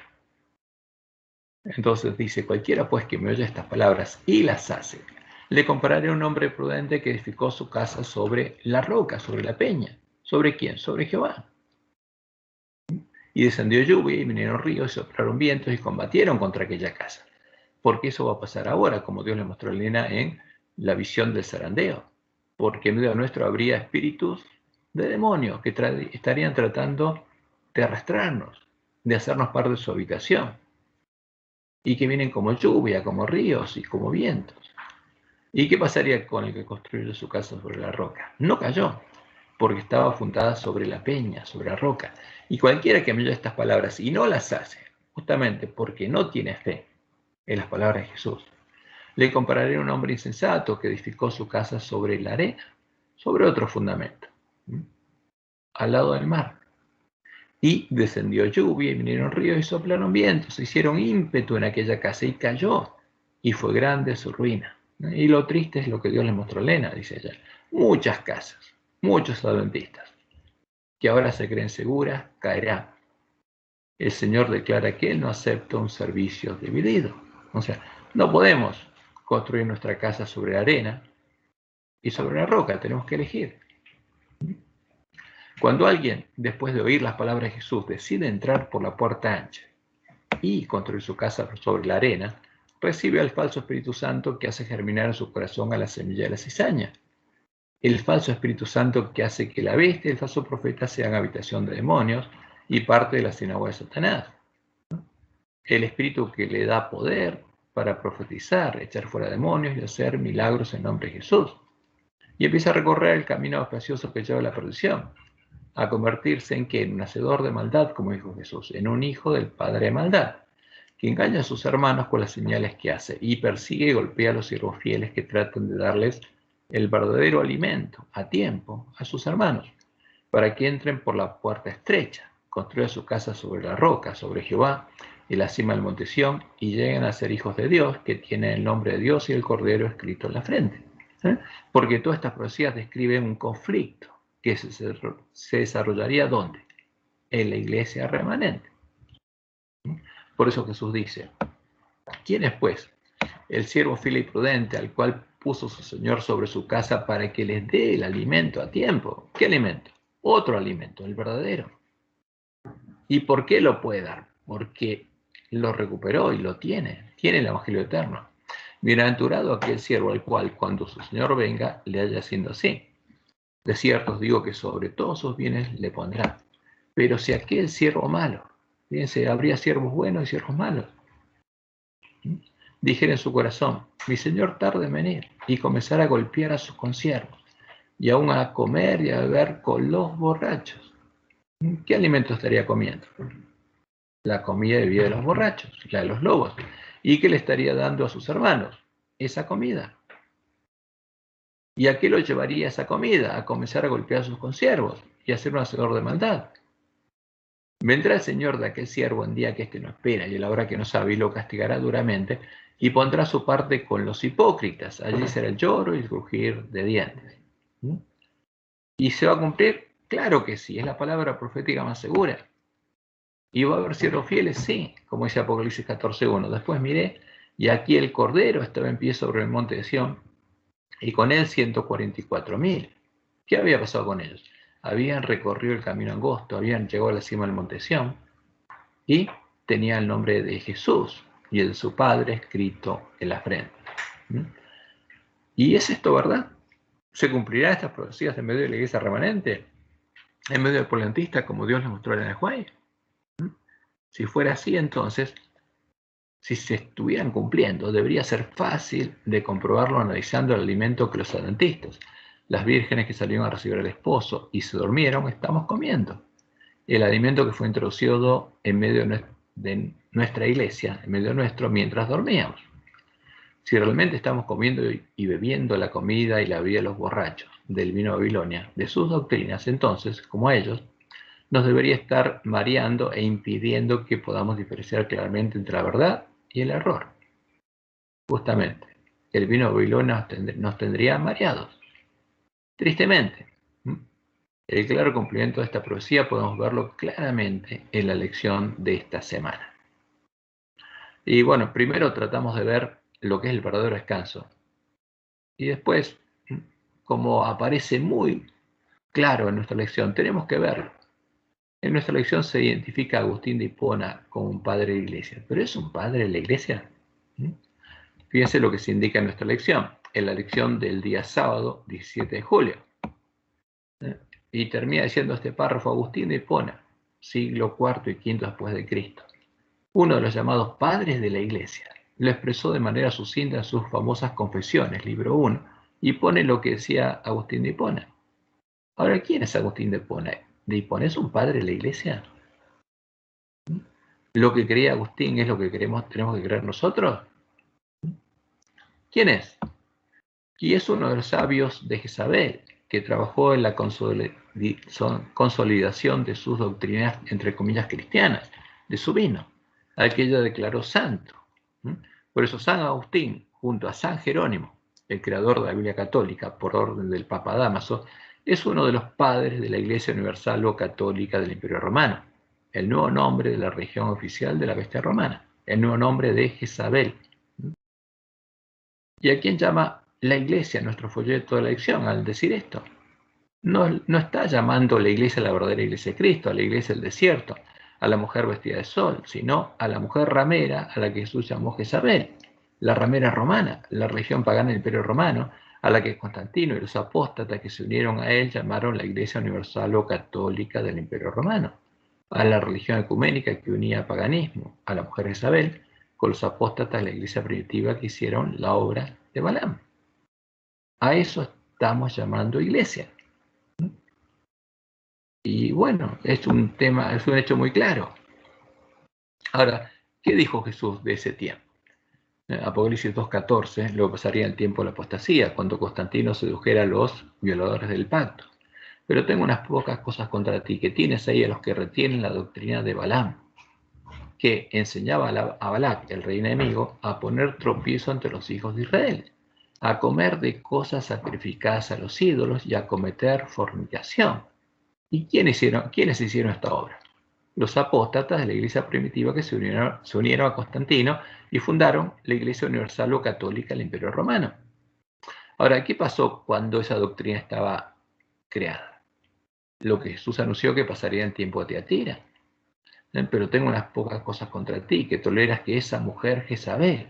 Entonces dice, cualquiera pues que me oye estas palabras y las hace, le compararé a un hombre prudente que edificó su casa sobre la roca, sobre la peña. ¿Sobre quién? Sobre Jehová. Y descendió lluvia y vinieron ríos y soplaron vientos y combatieron contra aquella casa. Porque eso va a pasar ahora, como Dios le mostró a Elena en la visión del zarandeo. Porque en medio nuestro habría espíritus de demonios que estarían tratando de arrastrarnos, de hacernos parte de su habitación. Y que vienen como lluvia, como ríos y como vientos. ¿Y qué pasaría con el que construyó su casa sobre la roca? No cayó, porque estaba fundada sobre la peña, sobre la roca. Y cualquiera que me oye estas palabras y no las hace, justamente porque no tiene fe en las palabras de Jesús, le compararé a un hombre insensato que edificó su casa sobre la arena, sobre otro fundamento, al lado del mar. Y descendió lluvia y vinieron ríos y soplaron vientos, hicieron ímpetu en aquella casa y cayó, y fue grande su ruina. Y lo triste es lo que Dios le mostró a Elena, dice ella. Muchas casas, muchos adventistas, que ahora se creen seguras, caerán. El Señor declara que Él no acepta un servicio dividido. O sea, no podemos construir nuestra casa sobre la arena y sobre la roca, tenemos que elegir. Cuando alguien, después de oír las palabras de Jesús, decide entrar por la puerta ancha y construir su casa sobre la arena, recibe al falso Espíritu Santo que hace germinar en su corazón a la semilla de la cizaña. El falso Espíritu Santo que hace que la bestia y el falso profeta sean habitación de demonios y parte de la sinagoga de Satanás. El Espíritu que le da poder para profetizar, echar fuera demonios y hacer milagros en nombre de Jesús. Y empieza a recorrer el camino espacioso que lleva a la perdición, a convertirse en que en un hacedor de maldad, como dijo Jesús, en un hijo del padre de maldad, que engaña a sus hermanos con las señales que hace y persigue y golpea a los siervos fieles que tratan de darles el verdadero alimento a tiempo a sus hermanos, para que entren por la puerta estrecha, construya su casa sobre la roca, sobre Jehová, en la cima del monte Sión, y lleguen a ser hijos de Dios, que tienen el nombre de Dios y el Cordero escrito en la frente. Porque todas estas profecías describen un conflicto que se desarrollaría ¿dónde? En la iglesia remanente. Por eso Jesús dice, ¿quién es pues el siervo fiel y prudente al cual puso su Señor sobre su casa para que les dé el alimento a tiempo? ¿Qué alimento? Otro alimento, el verdadero. ¿Y por qué lo puede dar? Porque lo recuperó y lo tiene el Evangelio eterno. Bienaventurado aquel siervo al cual cuando su Señor venga le haya siendo así. De cierto os digo que sobre todos sus bienes le pondrá. Pero si aquel siervo malo, fíjense, habría siervos buenos y siervos malos, dijera en su corazón, mi Señor tarde en venir, y comenzar a golpear a sus consiervos, y aún a comer y a beber con los borrachos. ¿Qué alimento estaría comiendo? La comida de vida de los borrachos, la de los lobos. ¿Y qué le estaría dando a sus hermanos? Esa comida. ¿Y a qué lo llevaría esa comida? A comenzar a golpear a sus consiervos y a ser un hacedor de maldad. Vendrá el Señor de aquel siervo en día que éste no espera y a la hora que no sabe y lo castigará duramente y pondrá su parte con los hipócritas. Allí será el lloro y el crujir de dientes. ¿Y se va a cumplir? Claro que sí, es la palabra profética más segura. ¿Y va a haber siervos fieles? Sí, como dice Apocalipsis 14:1. Después miré, y aquí el Cordero estaba en pie sobre el monte de Sión, y con él 144.000. ¿Qué había pasado con ellos? Habían recorrido el camino angosto, habían llegado a la cima del monte de Sión, y tenía el nombre de Jesús y el de su Padre escrito en la frente. ¿Y es esto verdad? ¿Se cumplirán estas profecías en medio de la iglesia remanente? ¿En medio del polentista, como Dios les mostró en el Juan? Si fuera así, entonces, si se estuvieran cumpliendo, debería ser fácil de comprobarlo analizando el alimento que los adventistas, las vírgenes que salieron a recibir al esposo y se durmieron, estamos comiendo. El alimento que fue introducido en medio de nuestra iglesia, en medio nuestro, mientras dormíamos. Si realmente estamos comiendo y bebiendo la comida y la bebida de los borrachos, del vino de Babilonia, de sus doctrinas, entonces, como ellos, nos debería estar mareando e impidiendo que podamos diferenciar claramente entre la verdad y el error. Justamente, el vino de Babilonia nos tendría mareados. Tristemente, el claro cumplimiento de esta profecía podemos verlo claramente en la lección de esta semana. Y bueno, primero tratamos de ver lo que es el verdadero descanso. Y después, como aparece muy claro en nuestra lección, tenemos que verlo. En nuestra lección se identifica a Agustín de Hipona como un padre de la iglesia. ¿Pero es un padre de la iglesia? Fíjense lo que se indica en nuestra lección. En la lección del día sábado, 17 de julio. Y termina diciendo este párrafo: Agustín de Hipona, siglo IV y V después de Cristo, uno de los llamados padres de la iglesia, lo expresó de manera sucinta en sus famosas Confesiones, libro 1, y pone lo que decía Agustín de Hipona. Ahora, ¿quién es Agustín de Hipona? ¿De Hipona es un padre de la iglesia? ¿Lo que creía Agustín es lo que tenemos que creer nosotros? ¿Quién es? Y es uno de los sabios de Jezabel, que trabajó en la consolidación de sus doctrinas, entre comillas, cristianas, de su vino. Aquello declaró santo. Por eso San Agustín, junto a San Jerónimo, el creador de la Biblia católica, por orden del Papa Dámaso, es uno de los padres de la Iglesia Universal o Católica del Imperio Romano, el nuevo nombre de la religión oficial de la bestia romana, el nuevo nombre de Jezabel. ¿Y a quién llama la iglesia en nuestro folleto de la lección al decir esto? No está llamando la iglesia a la verdadera iglesia de Cristo, a la iglesia del desierto, a la mujer vestida de sol, sino a la mujer ramera a la que Jesús llamó Jezabel, la ramera romana, la religión pagana del Imperio Romano, a la que Constantino y los apóstatas que se unieron a él llamaron la Iglesia Universal o Católica del Imperio Romano, a la religión ecuménica que unía al paganismo, a la mujer Jezabel, con los apóstatas de la iglesia primitiva que hicieron la obra de Balaam. A eso estamos llamando iglesia. Y bueno, es un hecho muy claro. Ahora, ¿qué dijo Jesús de ese tiempo? Apocalipsis 2:14, luego pasaría el tiempo de la apostasía, cuando Constantino sedujera a los violadores del pacto. Pero tengo unas pocas cosas contra ti, que tienes ahí a los que retienen la doctrina de Balaam, que enseñaba a Balac, el rey enemigo, a poner tropiezo ante los hijos de Israel, a comer de cosas sacrificadas a los ídolos y a cometer fornicación. ¿Y quiénes hicieron esta obra? Los apóstatas de la iglesia primitiva que se unieron a Constantino y fundaron la Iglesia Universal o Católica del Imperio Romano. Ahora, ¿qué pasó cuando esa doctrina estaba creada? Lo que Jesús anunció que pasaría en tiempo de Tiatira. Pero tengo unas pocas cosas contra ti, que toleras que esa mujer Jezabel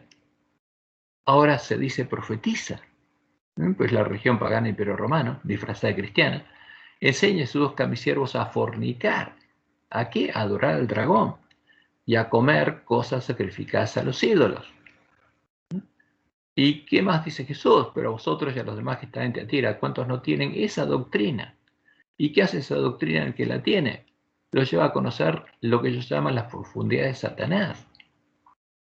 ahora se dice profetiza, pues la religión pagana Imperio Romano, disfrazada de cristiana, enseña a sus dos camisiervos a fornicar. ¿A qué? A adorar al dragón y a comer cosas sacrificadas a los ídolos. ¿Y qué más dice Jesús? Pero a vosotros y a los demás que están en Tiatira, ¿cuántos no tienen esa doctrina? ¿Y qué hace esa doctrina el que la tiene? Lo lleva a conocer lo que ellos llaman las profundidades de Satanás.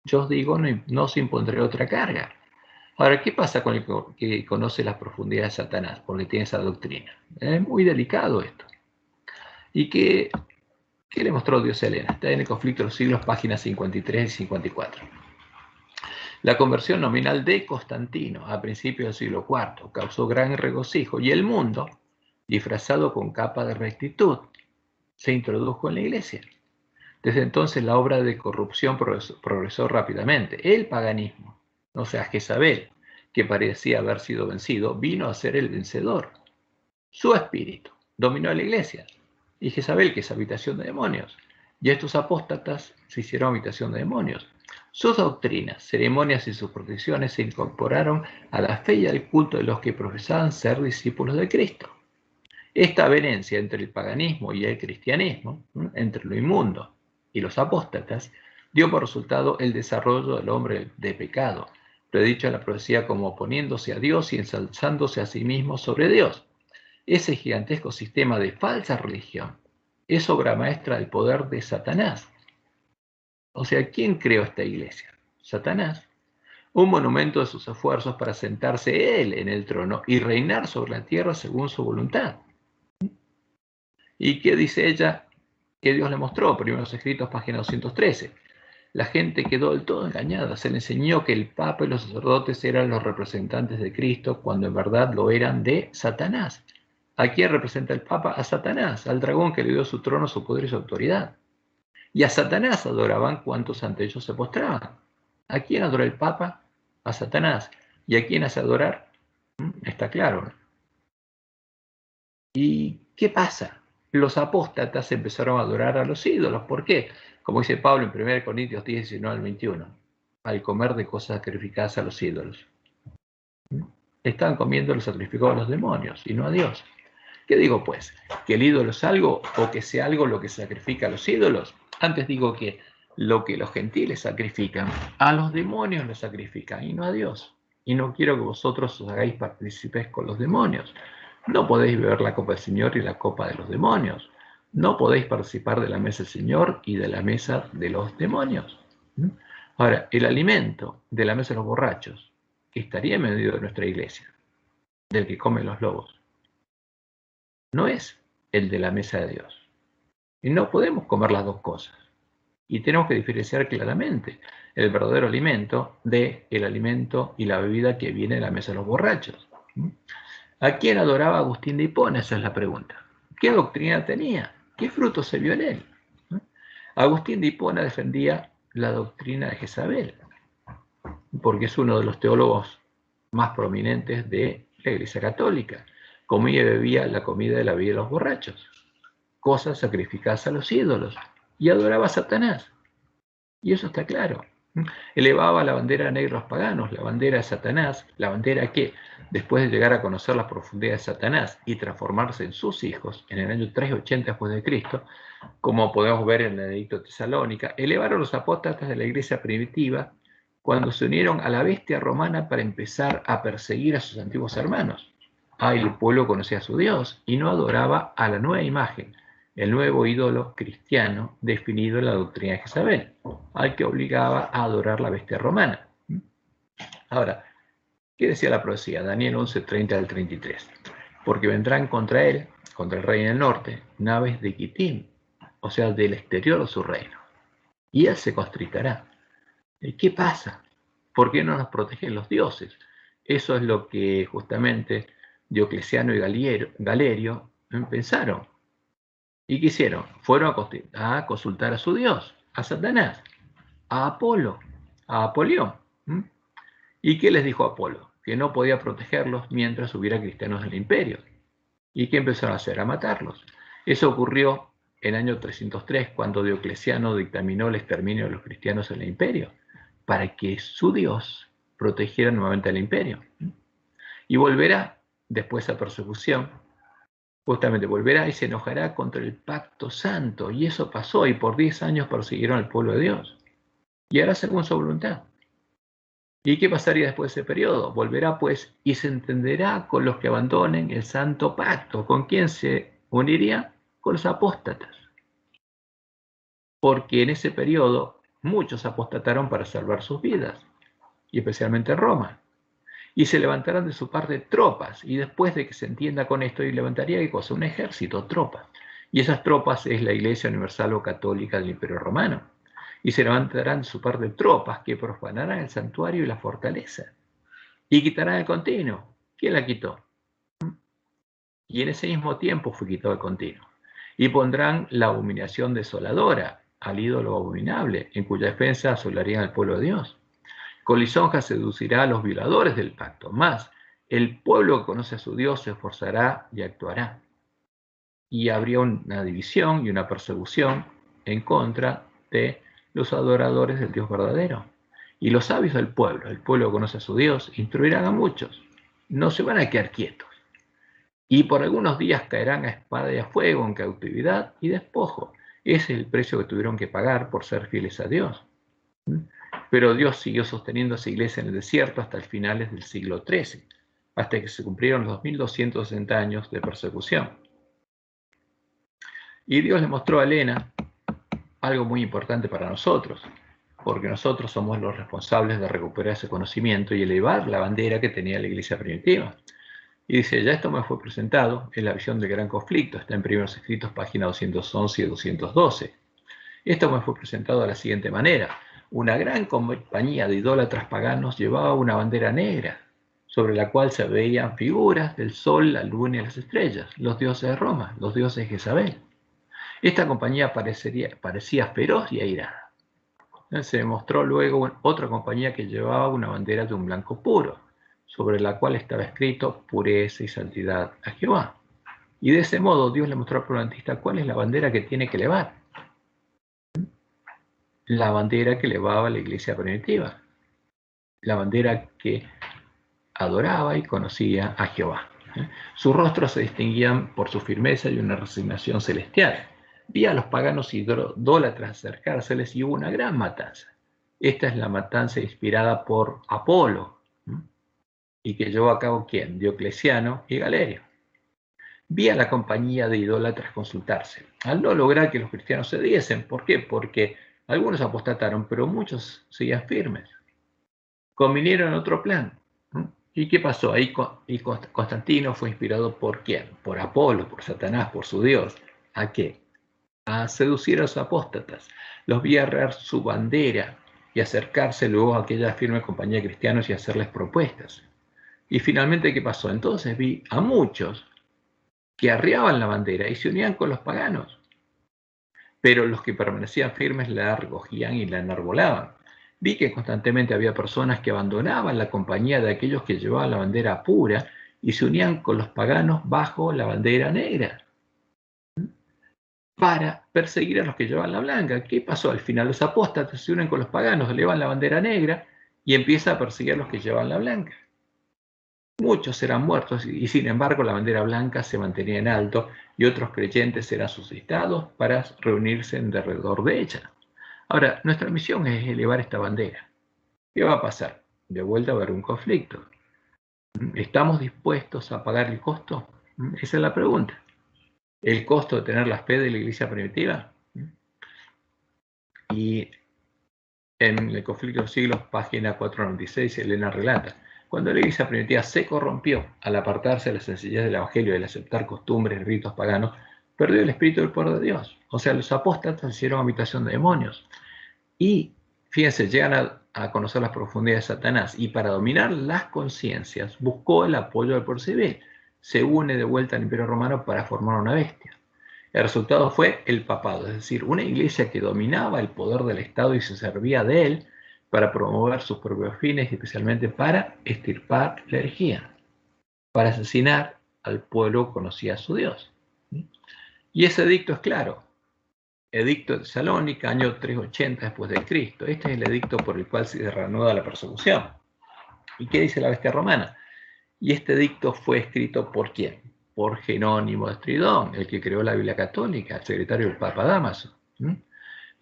Yo os digo, no os impondré otra carga. Ahora, ¿qué pasa con el que conoce las profundidades de Satanás? Porque tiene esa doctrina. Es muy delicado esto. ¿Y qué le mostró Dios a Helena? Está en el conflicto de los siglos, páginas 53 y 54. La conversión nominal de Constantino a principios del siglo IV causó gran regocijo y el mundo, disfrazado con capa de rectitud, se introdujo en la iglesia. Desde entonces la obra de corrupción progresó rápidamente. El paganismo, o sea, Jezabel, que parecía haber sido vencido, vino a ser el vencedor. Su espíritu dominó a la iglesia. Y Jezabel, que es habitación de demonios. Y estos apóstatas se hicieron habitación de demonios. Sus doctrinas, ceremonias y supersticiones se incorporaron a la fe y al culto de los que profesaban ser discípulos de Cristo. Esta avenencia entre el paganismo y el cristianismo, entre lo inmundo y los apóstatas, dio por resultado el desarrollo del hombre de pecado, predicho en la profecía como oponiéndose a Dios y ensalzándose a sí mismo sobre Dios. Ese gigantesco sistema de falsa religión es obra maestra del poder de Satanás. O sea, ¿quién creó esta iglesia? Satanás. Un monumento de sus esfuerzos para sentarse él en el trono y reinar sobre la tierra según su voluntad. ¿Y qué dice ella? Que Dios le mostró, primeros escritos, página 213. La gente quedó del todo engañada. Se le enseñó que el Papa y los sacerdotes eran los representantes de Cristo, cuando en verdad lo eran de Satanás. ¿A quién representa el Papa? A Satanás, al dragón que le dio su trono, su poder y su autoridad. Y a Satanás adoraban cuantos ante ellos se postraban. ¿A quién adora el Papa? A Satanás. ¿Y a quién hace adorar? Está claro, ¿no? ¿Y qué pasa? Los apóstatas empezaron a adorar a los ídolos. ¿Por qué? Como dice Pablo en 1 Corintios 10, 19 al 21, al comer de cosas sacrificadas a los ídolos. Están comiendo los sacrificados a los demonios y no a Dios. ¿Qué digo pues? ¿Que el ídolo es algo o que sea algo lo que sacrifica a los ídolos? Antes digo que lo que los gentiles sacrifican, a los demonios los sacrifican y no a Dios. Y no quiero que vosotros os hagáis partícipes con los demonios. No podéis beber la copa del Señor y la copa de los demonios. No podéis participar de la mesa del Señor y de la mesa de los demonios. Ahora, el alimento de la mesa de los borrachos estaría en medio de nuestra iglesia, del que comen los lobos. No es el de la mesa de Dios. Y no podemos comer las dos cosas. Y tenemos que diferenciar claramente el verdadero alimento de el alimento y la bebida que viene de la mesa de los borrachos. ¿A quién adoraba Agustín de Hipona? Esa es la pregunta. ¿Qué doctrina tenía? ¿Qué fruto se vio en él? Agustín de Hipona defendía la doctrina de Jezabel, porque es uno de los teólogos más prominentes de la Iglesia Católica. Comía y bebía la comida de la vida de los borrachos, cosas sacrificadas a los ídolos, y adoraba a Satanás. Y eso está claro. Elevaba la bandera negra a los paganos, la bandera de Satanás, la bandera que, después de llegar a conocer las profundidades de Satanás y transformarse en sus hijos en el año 380 después de Cristo, como podemos ver en el Edicto de Tesalónica, elevaron los apóstatas de la iglesia primitiva cuando se unieron a la bestia romana para empezar a perseguir a sus antiguos hermanos. El pueblo conocía a su Dios y no adoraba a la nueva imagen, el nuevo ídolo cristiano definido en la doctrina de Jezabel, al que obligaba a adorar la bestia romana. Ahora, ¿qué decía la profecía? Daniel 11, 30 al 33. Porque vendrán contra él, contra el rey en el norte, naves de Quitim, o sea, del exterior de su reino. Y él se constritará. ¿Y qué pasa? ¿Por qué no nos protegen los dioses? Eso es lo que justamente Diocleciano y Galerio pensaron. ¿Y qué hicieron? Fueron a consultar a su Dios, a Satanás, a Apolo, a Apolión. ¿Y qué les dijo Apolo? Que no podía protegerlos mientras hubiera cristianos en el imperio. ¿Y qué empezaron a hacer? A matarlos. Eso ocurrió en el año 303, cuando Diocleciano dictaminó el exterminio de los cristianos en el imperio, para que su Dios protegiera nuevamente al imperio. Y volverá, después de esa persecución, justamente volverá y se enojará contra el pacto santo. Y eso pasó, y por 10 años persiguieron al pueblo de Dios. Y hará según su voluntad. ¿Y qué pasaría después de ese periodo? Volverá pues y se entenderá con los que abandonen el santo pacto. ¿Con quién se uniría? Con los apóstatas. Porque en ese periodo muchos apostataron para salvar sus vidas, y especialmente Roma. Y se levantarán de su parte tropas, y después de que se entienda con esto, y levantaría ¿qué cosa? Un ejército, tropas. Y esas tropas es la Iglesia Universal o Católica del Imperio Romano. Y se levantarán de su parte tropas que profanarán el santuario y la fortaleza. Y quitarán el continuo. ¿Quién la quitó? Y en ese mismo tiempo fue quitado el continuo. Y pondrán la abominación desoladora al ídolo abominable, en cuya defensa asolarían al pueblo de Dios. Con lisonja seducirá a los violadores del pacto. Más, el pueblo que conoce a su Dios se esforzará y actuará. Y habría una división y una persecución en contra de los adoradores del Dios verdadero. Y los sabios del pueblo, el pueblo que conoce a su Dios, instruirán a muchos. No se van a quedar quietos. Y por algunos días caerán a espada y a fuego, en cautividad y despojo. Ese es el precio que tuvieron que pagar por ser fieles a Dios. Pero Dios siguió sosteniendo a esa iglesia en el desierto hasta el finales del siglo XIII, hasta que se cumplieron los 2260 años de persecución. Y Dios le mostró a Helena algo muy importante para nosotros, porque nosotros somos los responsables de recuperar ese conocimiento y elevar la bandera que tenía la iglesia primitiva. Y dice, ya esto me fue presentado en la visión del gran conflicto, está en Primeros Escritos, página 211 y 212. Esto me fue presentado de la siguiente manera. Una gran compañía de idólatras paganos llevaba una bandera negra, sobre la cual se veían figuras del sol, la luna y las estrellas, los dioses de Roma, los dioses de Jezabel. Esta compañía parecía feroz y airada. Se mostró luego otra compañía que llevaba una bandera de un blanco puro, sobre la cual estaba escrito pureza y santidad a Jehová. Y de ese modo Dios le mostró al proselitista cuál es la bandera que tiene que elevar. La bandera que elevaba la iglesia primitiva. La bandera que adoraba y conocía a Jehová. Sus rostros se distinguían por su firmeza y una resignación celestial. Vi a los paganos idólatras acercárseles y hubo una gran matanza. Esta es la matanza inspirada por Apolo, y que llevó a cabo ¿quién? Diocleciano y Galerio. Vi a la compañía de idólatras consultarse, al no lograr que los cristianos cediesen. ¿Por qué? Porque algunos apostataron, pero muchos seguían firmes. Convinieron otro plan. ¿Y qué pasó? Ahí Constantino fue inspirado ¿por quién? Por Apolo, por Satanás, por su Dios. ¿A qué? A seducir a los apóstatas. Los vi arrear su bandera y acercarse luego a aquella firme compañía de cristianos y hacerles propuestas. Y finalmente, ¿qué pasó? Entonces vi a muchos que arriaban la bandera y se unían con los paganos. Pero los que permanecían firmes la recogían y la enarbolaban. Vi que constantemente había personas que abandonaban la compañía de aquellos que llevaban la bandera pura y se unían con los paganos bajo la bandera negra para perseguir a los que llevaban la blanca. ¿Qué pasó? Al final los apóstatas se unen con los paganos, elevan la bandera negra y empieza a perseguir a los que llevaban la blanca. Muchos serán muertos y sin embargo la bandera blanca se mantenía en alto y otros creyentes serán suscitados para reunirse en derredor de ella. Ahora, nuestra misión es elevar esta bandera. ¿Qué va a pasar? De vuelta a haber un conflicto. ¿Estamos dispuestos a pagar el costo? Esa es la pregunta. ¿El costo de tener la fe de la iglesia primitiva? Y en el conflicto de los siglos, página 496, Elena relata: cuando la iglesia primitiva se corrompió al apartarse de la sencillez del evangelio y al aceptar costumbres y ritos paganos, perdió el espíritu del poder de Dios. O sea, los apóstatas hicieron habitación de demonios. Y fíjense, llegan a conocer las profundidades de Satanás y para dominar las conciencias buscó el apoyo del poder civil. Se une de vuelta al Imperio Romano para formar una bestia. El resultado fue el papado, es decir, una iglesia que dominaba el poder del Estado y se servía de él para promover sus propios fines y especialmente para extirpar la herejía, para asesinar al pueblo que conocía a su Dios. Y ese edicto es claro. Edicto de Tesalónica, año 380 después de Cristo. Este es el edicto por el cual se reanuda la persecución. ¿Y qué dice la bestia romana? Y este edicto fue escrito ¿por quién? Por Jerónimo de Estridón, el que creó la Biblia católica, el secretario del Papa Dámaso.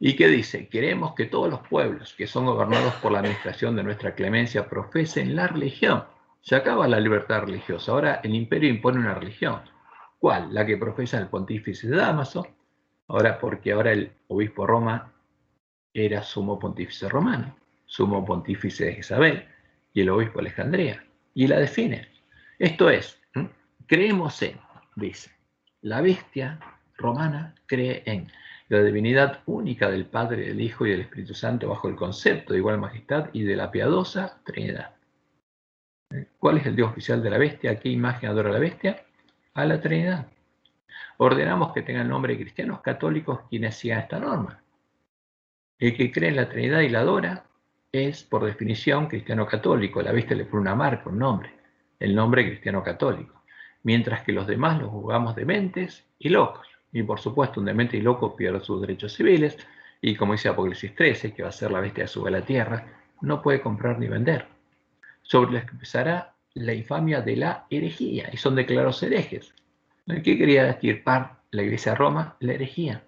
¿Y qué dice? Queremos que todos los pueblos que son gobernados por la administración de nuestra clemencia profesen la religión. Se acaba la libertad religiosa. Ahora el imperio impone una religión. ¿Cuál? La que profesa el pontífice de Dámaso. Porque ahora el obispo de Roma era sumo pontífice romano, sumo pontífice de Isabel y el obispo de Alejandría. Y la define. Esto es, creemos en, dice, la bestia romana cree en la divinidad única del Padre, del Hijo y del Espíritu Santo bajo el concepto de igual majestad y de la piadosa Trinidad. ¿Cuál es el Dios oficial de la bestia? ¿A qué imagen adora la bestia? A la Trinidad. Ordenamos que tengan nombre de cristianos católicos quienes sigan esta norma. El que cree en la Trinidad y la adora es, por definición, cristiano católico. La bestia le pone una marca, un nombre, el nombre cristiano católico. Mientras que los demás los juzgamos dementes y locos. Y por supuesto, un demente y loco pierde sus derechos civiles. Y como dice Apocalipsis 13, que va a ser la bestia sube a la tierra, no puede comprar ni vender. Sobre los que empezará la infamia de la herejía. Y son declarados herejes. ¿Qué quería extirpar la Iglesia de Roma? La herejía.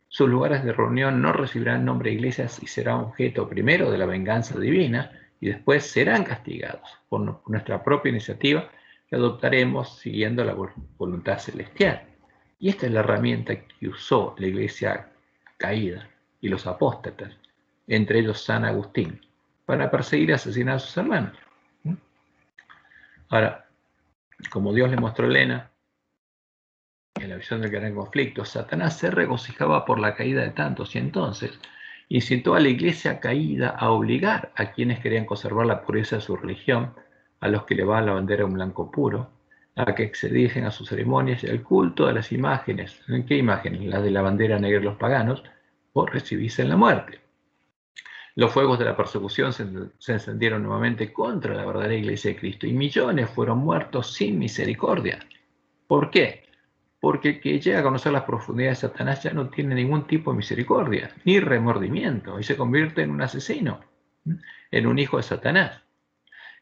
Sus lugares de reunión no recibirán nombre de iglesias y serán objeto primero de la venganza divina y después serán castigados por nuestra propia iniciativa que adoptaremos siguiendo la voluntad celestial. Y esta es la herramienta que usó la iglesia caída y los apóstatas, entre ellos San Agustín, para perseguir y asesinar a sus hermanos. Ahora, como Dios le mostró a Elena, en la visión del gran conflicto, Satanás se regocijaba por la caída de tantos y entonces incitó a la iglesia caída a obligar a quienes querían conservar la pureza de su religión, a los que elevaban la bandera un blanco puro, a que accediesen a sus ceremonias y al culto de las imágenes. ¿En qué imágenes? Las de la bandera negra de los paganos, o recibiesen la muerte. Los fuegos de la persecución se encendieron nuevamente contra la verdadera iglesia de Cristo y millones fueron muertos sin misericordia. ¿Por qué? Porque el que llega a conocer las profundidades de Satanás ya no tiene ningún tipo de misericordia, ni remordimiento, y se convierte en un asesino, en un hijo de Satanás.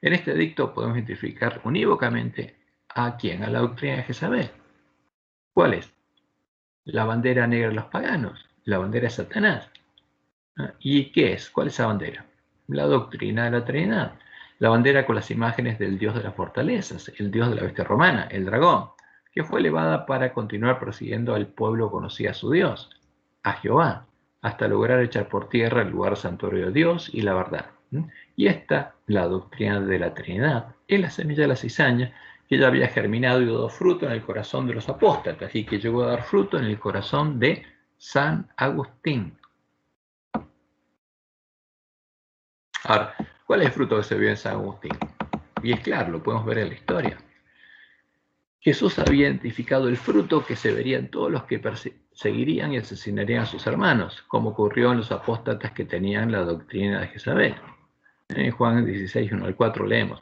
En este edicto podemos identificar unívocamente a quién, a la doctrina de Jezabel. ¿Cuál es? La bandera negra de los paganos, la bandera de Satanás. ¿Y qué es? ¿Cuál es esa bandera? La doctrina de la Trinidad. La bandera con las imágenes del dios de las fortalezas, el dios de la bestia romana, el dragón, que fue elevada para continuar persiguiendo al pueblo que conocía a su Dios, a Jehová, hasta lograr echar por tierra el lugar santuario de Dios y la verdad. Y esta, la doctrina de la Trinidad, es la semilla de la cizaña que ya había germinado y dado fruto en el corazón de los apóstatas y que llegó a dar fruto en el corazón de San Agustín. Ahora, ¿cuál es el fruto que se vio en San Agustín? Y es claro, lo podemos ver en la historia. Jesús había identificado el fruto que se vería en todos los que perseguirían y asesinarían a sus hermanos, como ocurrió en los apóstatas que tenían la doctrina de Jezabel. En Juan 16, 1 al 4 leemos: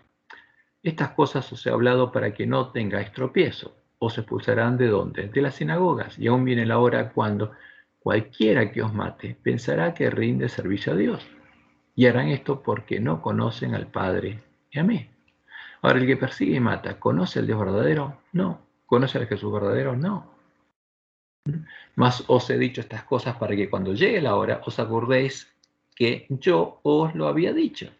estas cosas os he hablado para que no tengáis tropiezo. Os expulsarán de dónde? De las sinagogas, y aún viene la hora cuando cualquiera que os mate pensará que rinde servicio a Dios. Y harán esto porque no conocen al Padre y a mí. Ahora, el que persigue y mata, ¿conoce al Dios verdadero? No. ¿Conoce al Jesús verdadero? No. Mas os he dicho estas cosas para que cuando llegue la hora os acordéis que yo os lo había dicho.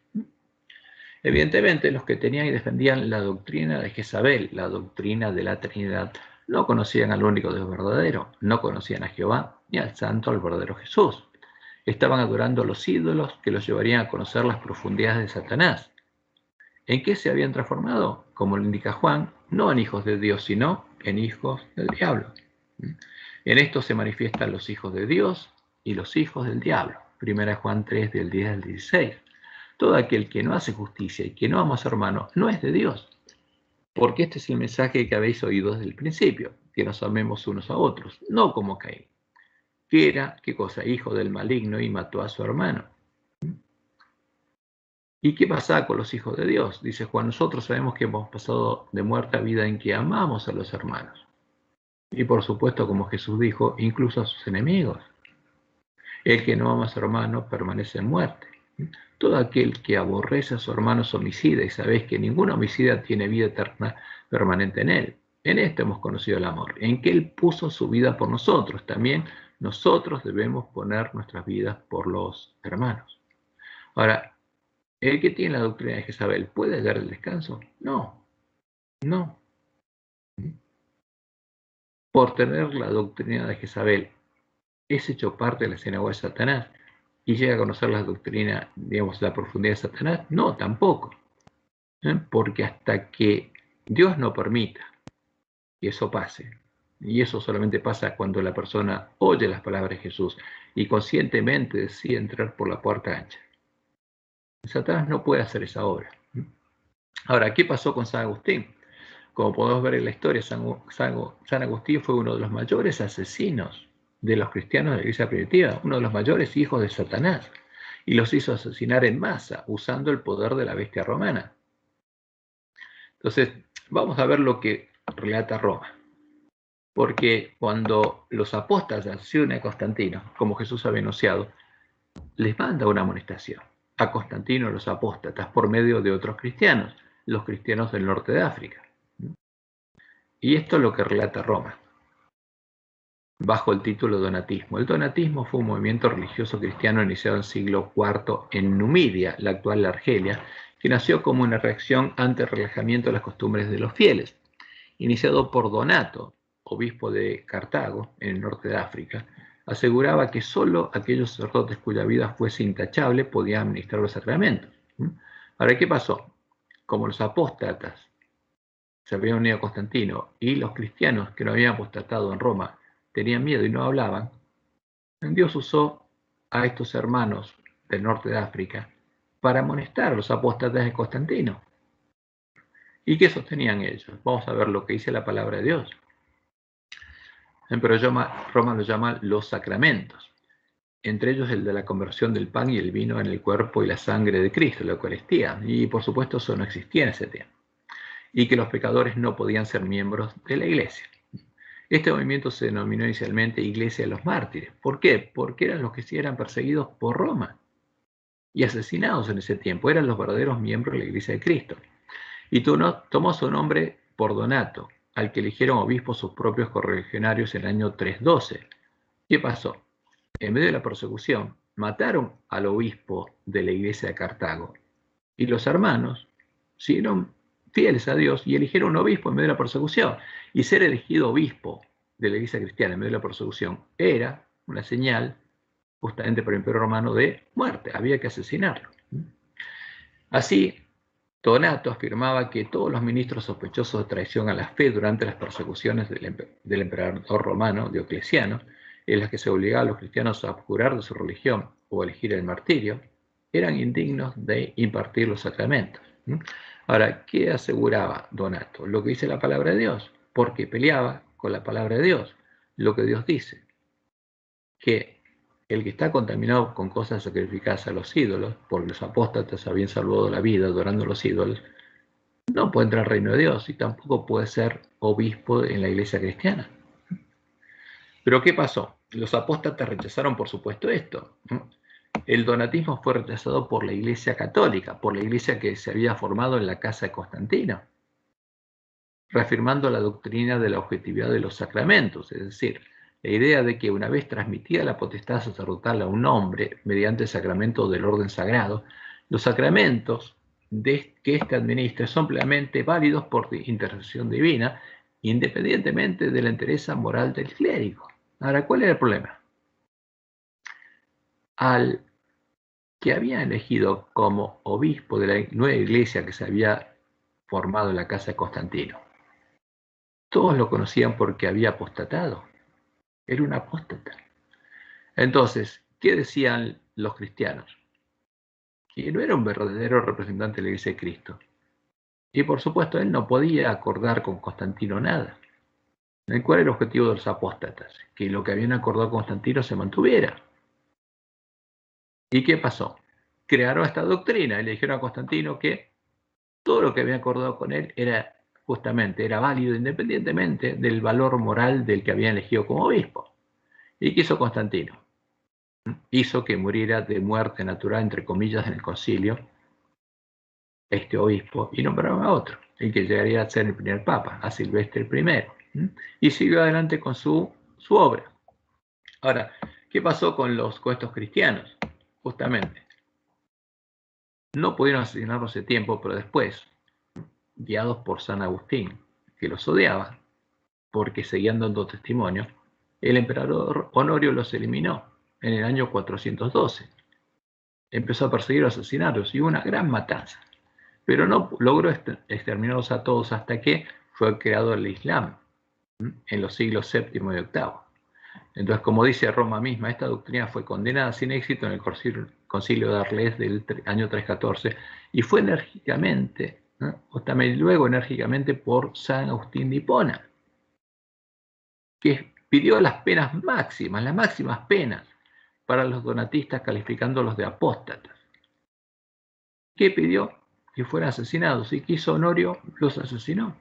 Evidentemente, los que tenían y defendían la doctrina de Jezabel, la doctrina de la Trinidad, no conocían al único Dios verdadero, no conocían a Jehová ni al santo, al verdadero Jesús. Estaban adorando a los ídolos que los llevarían a conocer las profundidades de Satanás. ¿En qué se habían transformado? Como lo indica Juan, no en hijos de Dios, sino en hijos del diablo. En esto se manifiestan los hijos de Dios y los hijos del diablo. Primera Juan 3, del 10 al 16. Todo aquel que no hace justicia y que no ama a su hermano no es de Dios. Porque este es el mensaje que habéis oído desde el principio, que nos amemos unos a otros, no como Caín, que era, ¿qué cosa? Hijo del maligno y mató a su hermano. ¿Y qué pasa con los hijos de Dios? Dice Juan, nosotros sabemos que hemos pasado de muerte a vida en que amamos a los hermanos. Y por supuesto, como Jesús dijo, incluso a sus enemigos. El que no ama a su hermano permanece en muerte. Todo aquel que aborrece a su hermano es homicida, y sabéis que ningún homicida tiene vida eterna permanente en él. En esto hemos conocido el amor, en que Él puso su vida por nosotros. También nosotros debemos poner nuestras vidas por los hermanos. Ahora, ¿el que tiene la doctrina de Jezabel puede hallar el descanso? No, no. Por tener la doctrina de Jezabel, ¿es hecho parte de la sinagoga de Satanás y llega a conocer la doctrina, digamos, la profundidad de Satanás? No, tampoco. Porque hasta que Dios no permita que eso pase, y eso solamente pasa cuando la persona oye las palabras de Jesús y conscientemente decide entrar por la puerta ancha. Satanás no puede hacer esa obra. Ahora, ¿qué pasó con San Agustín? Como podemos ver en la historia, San Agustín fue uno de los mayores asesinos de los cristianos de la iglesia primitiva, uno de los mayores hijos de Satanás, y los hizo asesinar en masa usando el poder de la bestia romana. Entonces, vamos a ver lo que relata Roma. Porque cuando los apóstoles asesinan a Constantino, como Jesús había anunciado, les manda una amonestación a Constantino y los apóstatas por medio de otros cristianos, los cristianos del norte de África. Y esto es lo que relata Roma, bajo el título Donatismo. El donatismo fue un movimiento religioso cristiano iniciado en el siglo IV en Numidia, la actual Argelia, que nació como una reacción ante el relajamiento de las costumbres de los fieles. Iniciado por Donato, obispo de Cartago, en el norte de África, aseguraba que solo aquellos sacerdotes cuya vida fuese intachable podían administrar los sacramentos. Ahora, ¿qué pasó? Como los apóstatas se habían unido a Constantino y los cristianos que no habían apostatado en Roma tenían miedo y no hablaban, Dios usó a estos hermanos del norte de África para amonestar a los apóstatas de Constantino. ¿Y qué sostenían ellos? Vamos a ver lo que dice la palabra de Dios. Pero Roma lo llama los sacramentos. entre ellos el de la conversión del pan y el vino en el cuerpo y la sangre de Cristo, la Eucaristía, y por supuesto eso no existía en ese tiempo, y que los pecadores no podían ser miembros de la iglesia. Este movimiento se denominó inicialmente Iglesia de los Mártires. ¿Por qué? Porque eran los que sí eran perseguidos por Roma y asesinados en ese tiempo, eran los verdaderos miembros de la Iglesia de Cristo. Y tomó su nombre por Donato, al que eligieron obispo sus propios correligionarios en el año 312. ¿Qué pasó? En medio de la persecución, mataron al obispo de la iglesia de Cartago. Y los hermanos siguieron fieles a Dios y eligieron un obispo en medio de la persecución. Y ser elegido obispo de la iglesia cristiana en medio de la persecución era una señal justamente para el Imperio Romano de muerte. Había que asesinarlo. Así, Donato afirmaba que todos los ministros sospechosos de traición a la fe durante las persecuciones del emperador romano Diocleciano, en las que se obligaba a los cristianos a abjurar de su religión o a elegir el martirio, eran indignos de impartir los sacramentos. Ahora, ¿qué aseguraba Donato? Lo que dice la palabra de Dios, porque peleaba con la palabra de Dios, lo que Dios dice, que el que está contaminado con cosas sacrificadas a los ídolos, porque los apóstatas habían salvado la vida adorando a los ídolos, no puede entrar al reino de Dios y tampoco puede ser obispo en la iglesia cristiana. Pero ¿qué pasó? Los apóstatas rechazaron, por supuesto, esto. El donatismo fue rechazado por la iglesia católica, por la iglesia que se había formado en la casa de Constantino, reafirmando la doctrina de la objetividad de los sacramentos, es decir, la idea de que una vez transmitida la potestad sacerdotal a un hombre mediante el sacramento del orden sagrado, los sacramentos que éste administre son plenamente válidos por intercesión divina, independientemente de la entereza moral del clérigo. Ahora, ¿cuál era el problema? Al que había elegido como obispo de la nueva iglesia que se había formado en la casa de Constantino, todos lo conocían porque había apostatado. Era un apóstata. Entonces, ¿qué decían los cristianos? Que no era un verdadero representante de la iglesia de Cristo. Y por supuesto, él no podía acordar con Constantino nada. ¿Cuál era el objetivo de los apóstatas? Que lo que habían acordado con Constantino se mantuviera. ¿Y qué pasó? Crearon esta doctrina y le dijeron a Constantino que todo lo que había acordado con él era válido independientemente del valor moral del que habían elegido como obispo. ¿Y qué hizo Constantino? Hizo que muriera de muerte natural, entre comillas, en el concilio, este obispo, y nombraron a otro, el que llegaría a ser el primer papa, a Silvestre I, y siguió adelante con su obra. Ahora, ¿qué pasó con estos cristianos? Justamente, no pudieron asesinarlos hace tiempo, pero después, guiados por San Agustín, que los odiaba, porque seguían dando testimonio, el emperador Honorio los eliminó en el año 412. Empezó a perseguir a asesinarlos y hubo una gran matanza. Pero no logró exterminarlos a todos hasta que fue creado el Islam en los siglos VII y VIII. Entonces, como dice Roma misma, esta doctrina fue condenada sin éxito en el concilio de Arles del año 314 y fue enérgicamente, luego enérgicamente por San Agustín de Hipona, que pidió las máximas penas para los donatistas, calificándolos de apóstatas. ¿Qué pidió? Que fueran asesinados, y quiso Honorio, los asesinó.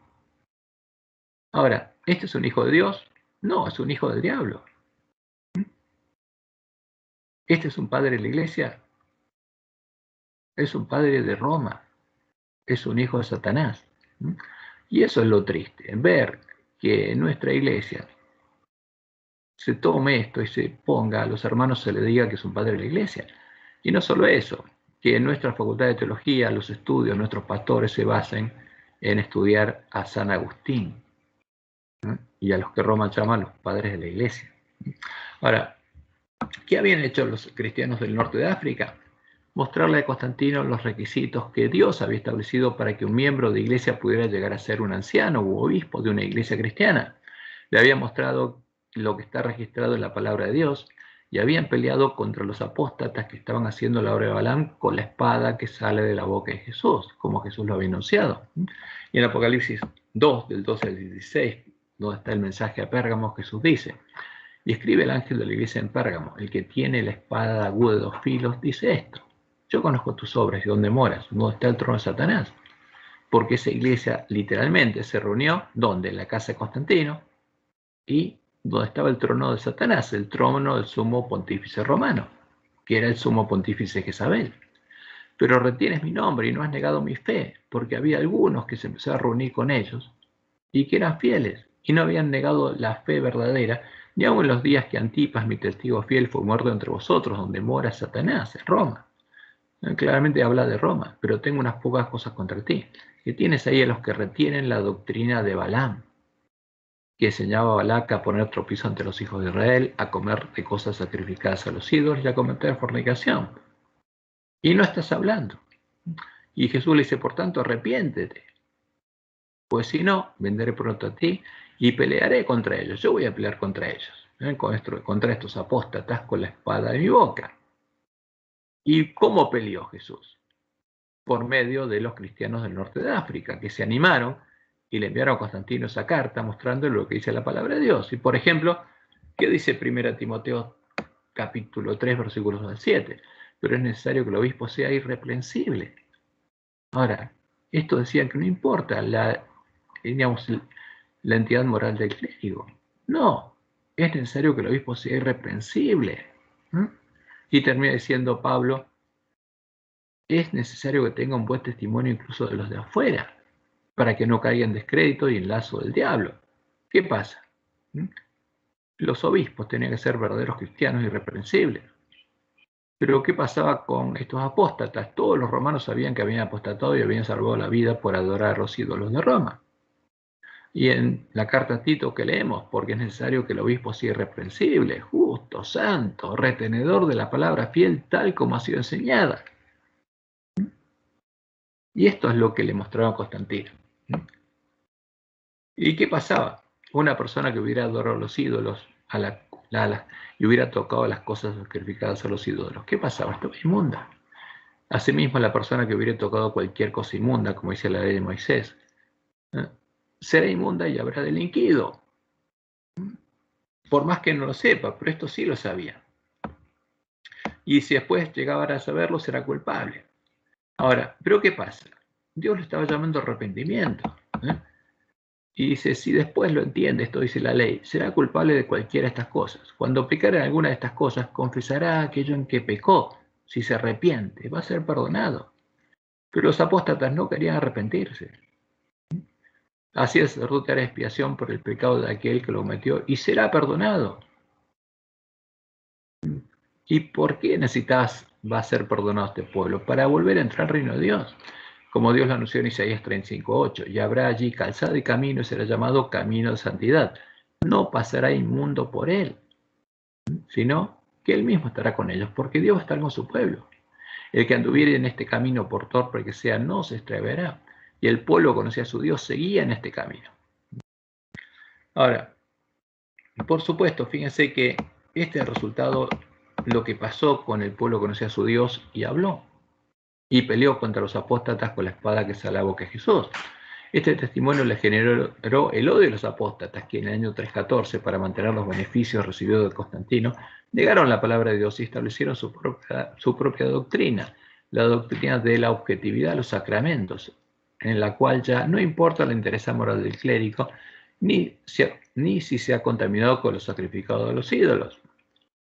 Ahora, ¿este es un hijo de Dios? No, es un hijo del diablo. ¿Este es un padre de la iglesia? Es un padre de Roma, es un hijo de Satanás. Y eso es lo triste, ver que en nuestra iglesia se tome esto y se ponga, a los hermanos se le diga que es un padre de la iglesia. Y no solo eso, que en nuestra facultad de teología, los estudios, nuestros pastores se basen en estudiar a San Agustín, y a los que Roma llama los padres de la iglesia. Ahora, ¿qué habían hecho los cristianos del norte de África? Mostrarle a Constantino los requisitos que Dios había establecido para que un miembro de iglesia pudiera llegar a ser un anciano u obispo de una iglesia cristiana. Le había mostrado lo que está registrado en la palabra de Dios y habían peleado contra los apóstatas que estaban haciendo la obra de Balaam con la espada que sale de la boca de Jesús, como Jesús lo había anunciado. Y en Apocalipsis 2, del 12 al 16, donde está el mensaje a Pérgamo, Jesús dice: Y escribe el ángel de la iglesia en Pérgamo: el que tiene la espada aguda de 2 filos dice esto: yo conozco tus obras y dónde moras, dónde está el trono de Satanás. Porque esa iglesia literalmente se reunió, ¿dónde? En la casa de Constantino, y donde estaba el trono de Satanás, el trono del sumo pontífice romano, que era el sumo pontífice Jezabel. Pero retienes mi nombre y no has negado mi fe, porque había algunos que se empezaron a reunir con ellos y que eran fieles y no habían negado la fe verdadera, ni aun en los días que Antipas, mi testigo fiel, fue muerto entre vosotros, donde mora Satanás, en Roma. Claramente habla de Roma, pero tengo unas pocas cosas contra ti, que tienes ahí a los que retienen la doctrina de Balaam, que enseñaba a Balac a poner tropiezo ante los hijos de Israel, a comer de cosas sacrificadas a los ídolos y a cometer fornicación. Y no estás hablando. Y Jesús le dice: por tanto, arrepiéntete, pues si no, vendré pronto a ti y pelearé contra ellos. Yo voy a pelear contra ellos, contra estos apóstatas, con la espada de mi boca. ¿Y cómo peleó Jesús? Por medio de los cristianos del norte de África, que se animaron y le enviaron a Constantino esa carta mostrándole lo que dice la palabra de Dios. Y por ejemplo, ¿qué dice 1 Timoteo capítulo 3, versículos al 7? Pero es necesario que el obispo sea irreprensible. Ahora, esto decía que no importa la entidad moral del clérigo. No, es necesario que el obispo sea irreprensible. Y termina diciendo Pablo: es necesario que tenga un buen testimonio incluso de los de afuera, para que no caiga en descrédito y en lazo del diablo. ¿Qué pasa? Los obispos tenían que ser verdaderos cristianos irreprensibles. Pero ¿qué pasaba con estos apóstatas? Todos los romanos sabían que habían apostatado y habían salvado la vida por adorar a los ídolos de Roma. Y en la carta a Tito que leemos: porque es necesario que el obispo sea irreprensible, justo, santo, retenedor de la palabra fiel, tal como ha sido enseñada. Y esto es lo que le mostraron a Constantino. ¿Y qué pasaba? Una persona que hubiera adorado a los ídolos y hubiera tocado las cosas sacrificadas a los ídolos, ¿qué pasaba? Estaba inmunda. Asimismo, la persona que hubiera tocado cualquier cosa inmunda, como dice la ley de Moisés, será inmunda y habrá delinquido. Por más que no lo sepa, pero esto sí lo sabía. Y si después llegaba a saberlo, será culpable. Ahora, ¿pero qué pasa? Dios lo estaba llamando arrepentimiento. Y dice: si después lo entiende, esto dice la ley, será culpable de cualquiera de estas cosas. Cuando pecare en alguna de estas cosas, confesará aquello en que pecó. Si se arrepiente, va a ser perdonado. Pero los apóstatas no querían arrepentirse. Así el sacerdote hará expiación por el pecado de aquel que lo cometió y será perdonado. ¿Y por qué va a ser perdonado este pueblo? Para volver a entrar al reino de Dios. Como Dios lo anunció en Isaías 35:8: y habrá allí calzada y camino, y será llamado camino de santidad. No pasará inmundo por él, sino que él mismo estará con ellos, porque Dios va a estar con su pueblo. El que anduviere en este camino, por torpe que sea, no se extraviará. Y el pueblo que conocía a su Dios seguía en este camino. Ahora, por supuesto, fíjense que este es el resultado, lo que pasó con el pueblo que conocía a su Dios y habló. Y peleó contra los apóstatas con la espada que es a la boca de Jesús. Este testimonio le generó el odio de los apóstatas, que en el año 314, para mantener los beneficios recibidos de Constantino, negaron la palabra de Dios y establecieron su propia doctrina, la doctrina de la objetividad de los sacramentos, en la cual ya no importa la interés moral del clérigo, ni si se ha contaminado con los sacrificados de los ídolos.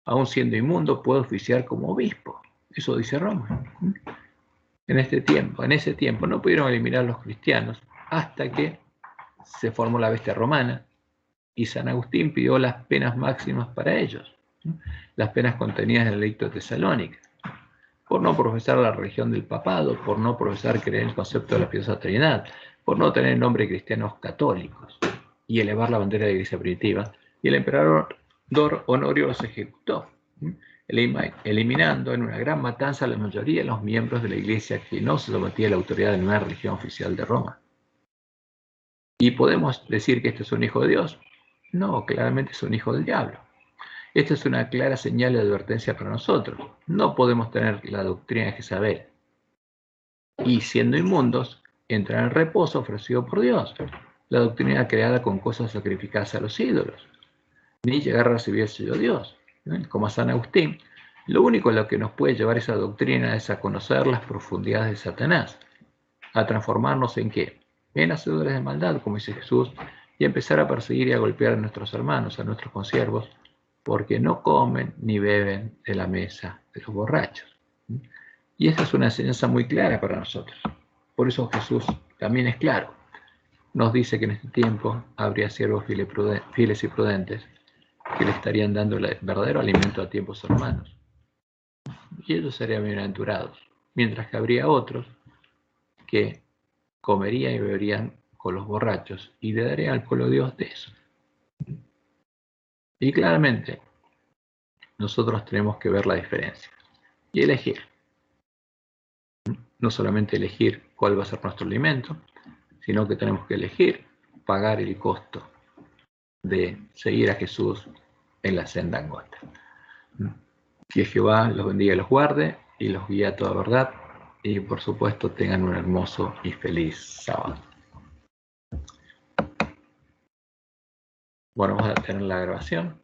Aún siendo inmundo, puede oficiar como obispo. Eso dice Roma. En ese tiempo, no pudieron eliminar a los cristianos hasta que se formó la bestia romana y San Agustín pidió las penas máximas para ellos, las penas contenidas en el edicto de Tesalónica, por no profesar la religión del papado, por no profesar creer en el concepto de la piosa Trinidad, por no tener nombre de cristianos católicos y elevar la bandera de la iglesia primitiva. Y el emperador Honorio los ejecutó, eliminando en una gran matanza a la mayoría de los miembros de la iglesia que no se sometía a la autoridad de una religión oficial de Roma. ¿Y podemos decir que este es un hijo de Dios? No, claramente es un hijo del diablo. Esta es una clara señal de advertencia para nosotros. No podemos tener la doctrina de Jezabel y, siendo inmundos, entrar en el reposo ofrecido por Dios, la doctrina creada con cosas sacrificadas a los ídolos. ni llegar a recibir el sello de Dios. Como San Agustín, lo único a lo que nos puede llevar esa doctrina es a conocer las profundidades de Satanás, a transformarnos en ¿qué? En hacedores de maldad, como dice Jesús, y empezar a perseguir y a golpear a nuestros hermanos, a nuestros consiervos, porque no comen ni beben de la mesa de los borrachos. Y esta es una enseñanza muy clara para nosotros. Por eso Jesús también es claro. Nos dice que en este tiempo habría siervos fieles y prudentes que le estarían dando el verdadero alimento a tiempos hermanos. Y ellos serían bienaventurados. Mientras que habría otros que comerían y beberían con los borrachos y le darían al pueblo de Dios de eso. Y claramente nosotros tenemos que ver la diferencia y elegir. No solamente elegir cuál va a ser nuestro alimento, sino que tenemos que elegir pagar el costo de seguir a Jesús en la senda angosta. Que Jehová los bendiga y los guarde y los guíe a toda verdad, y por supuesto tengan un hermoso y feliz sábado. Bueno, vamos a detener la grabación.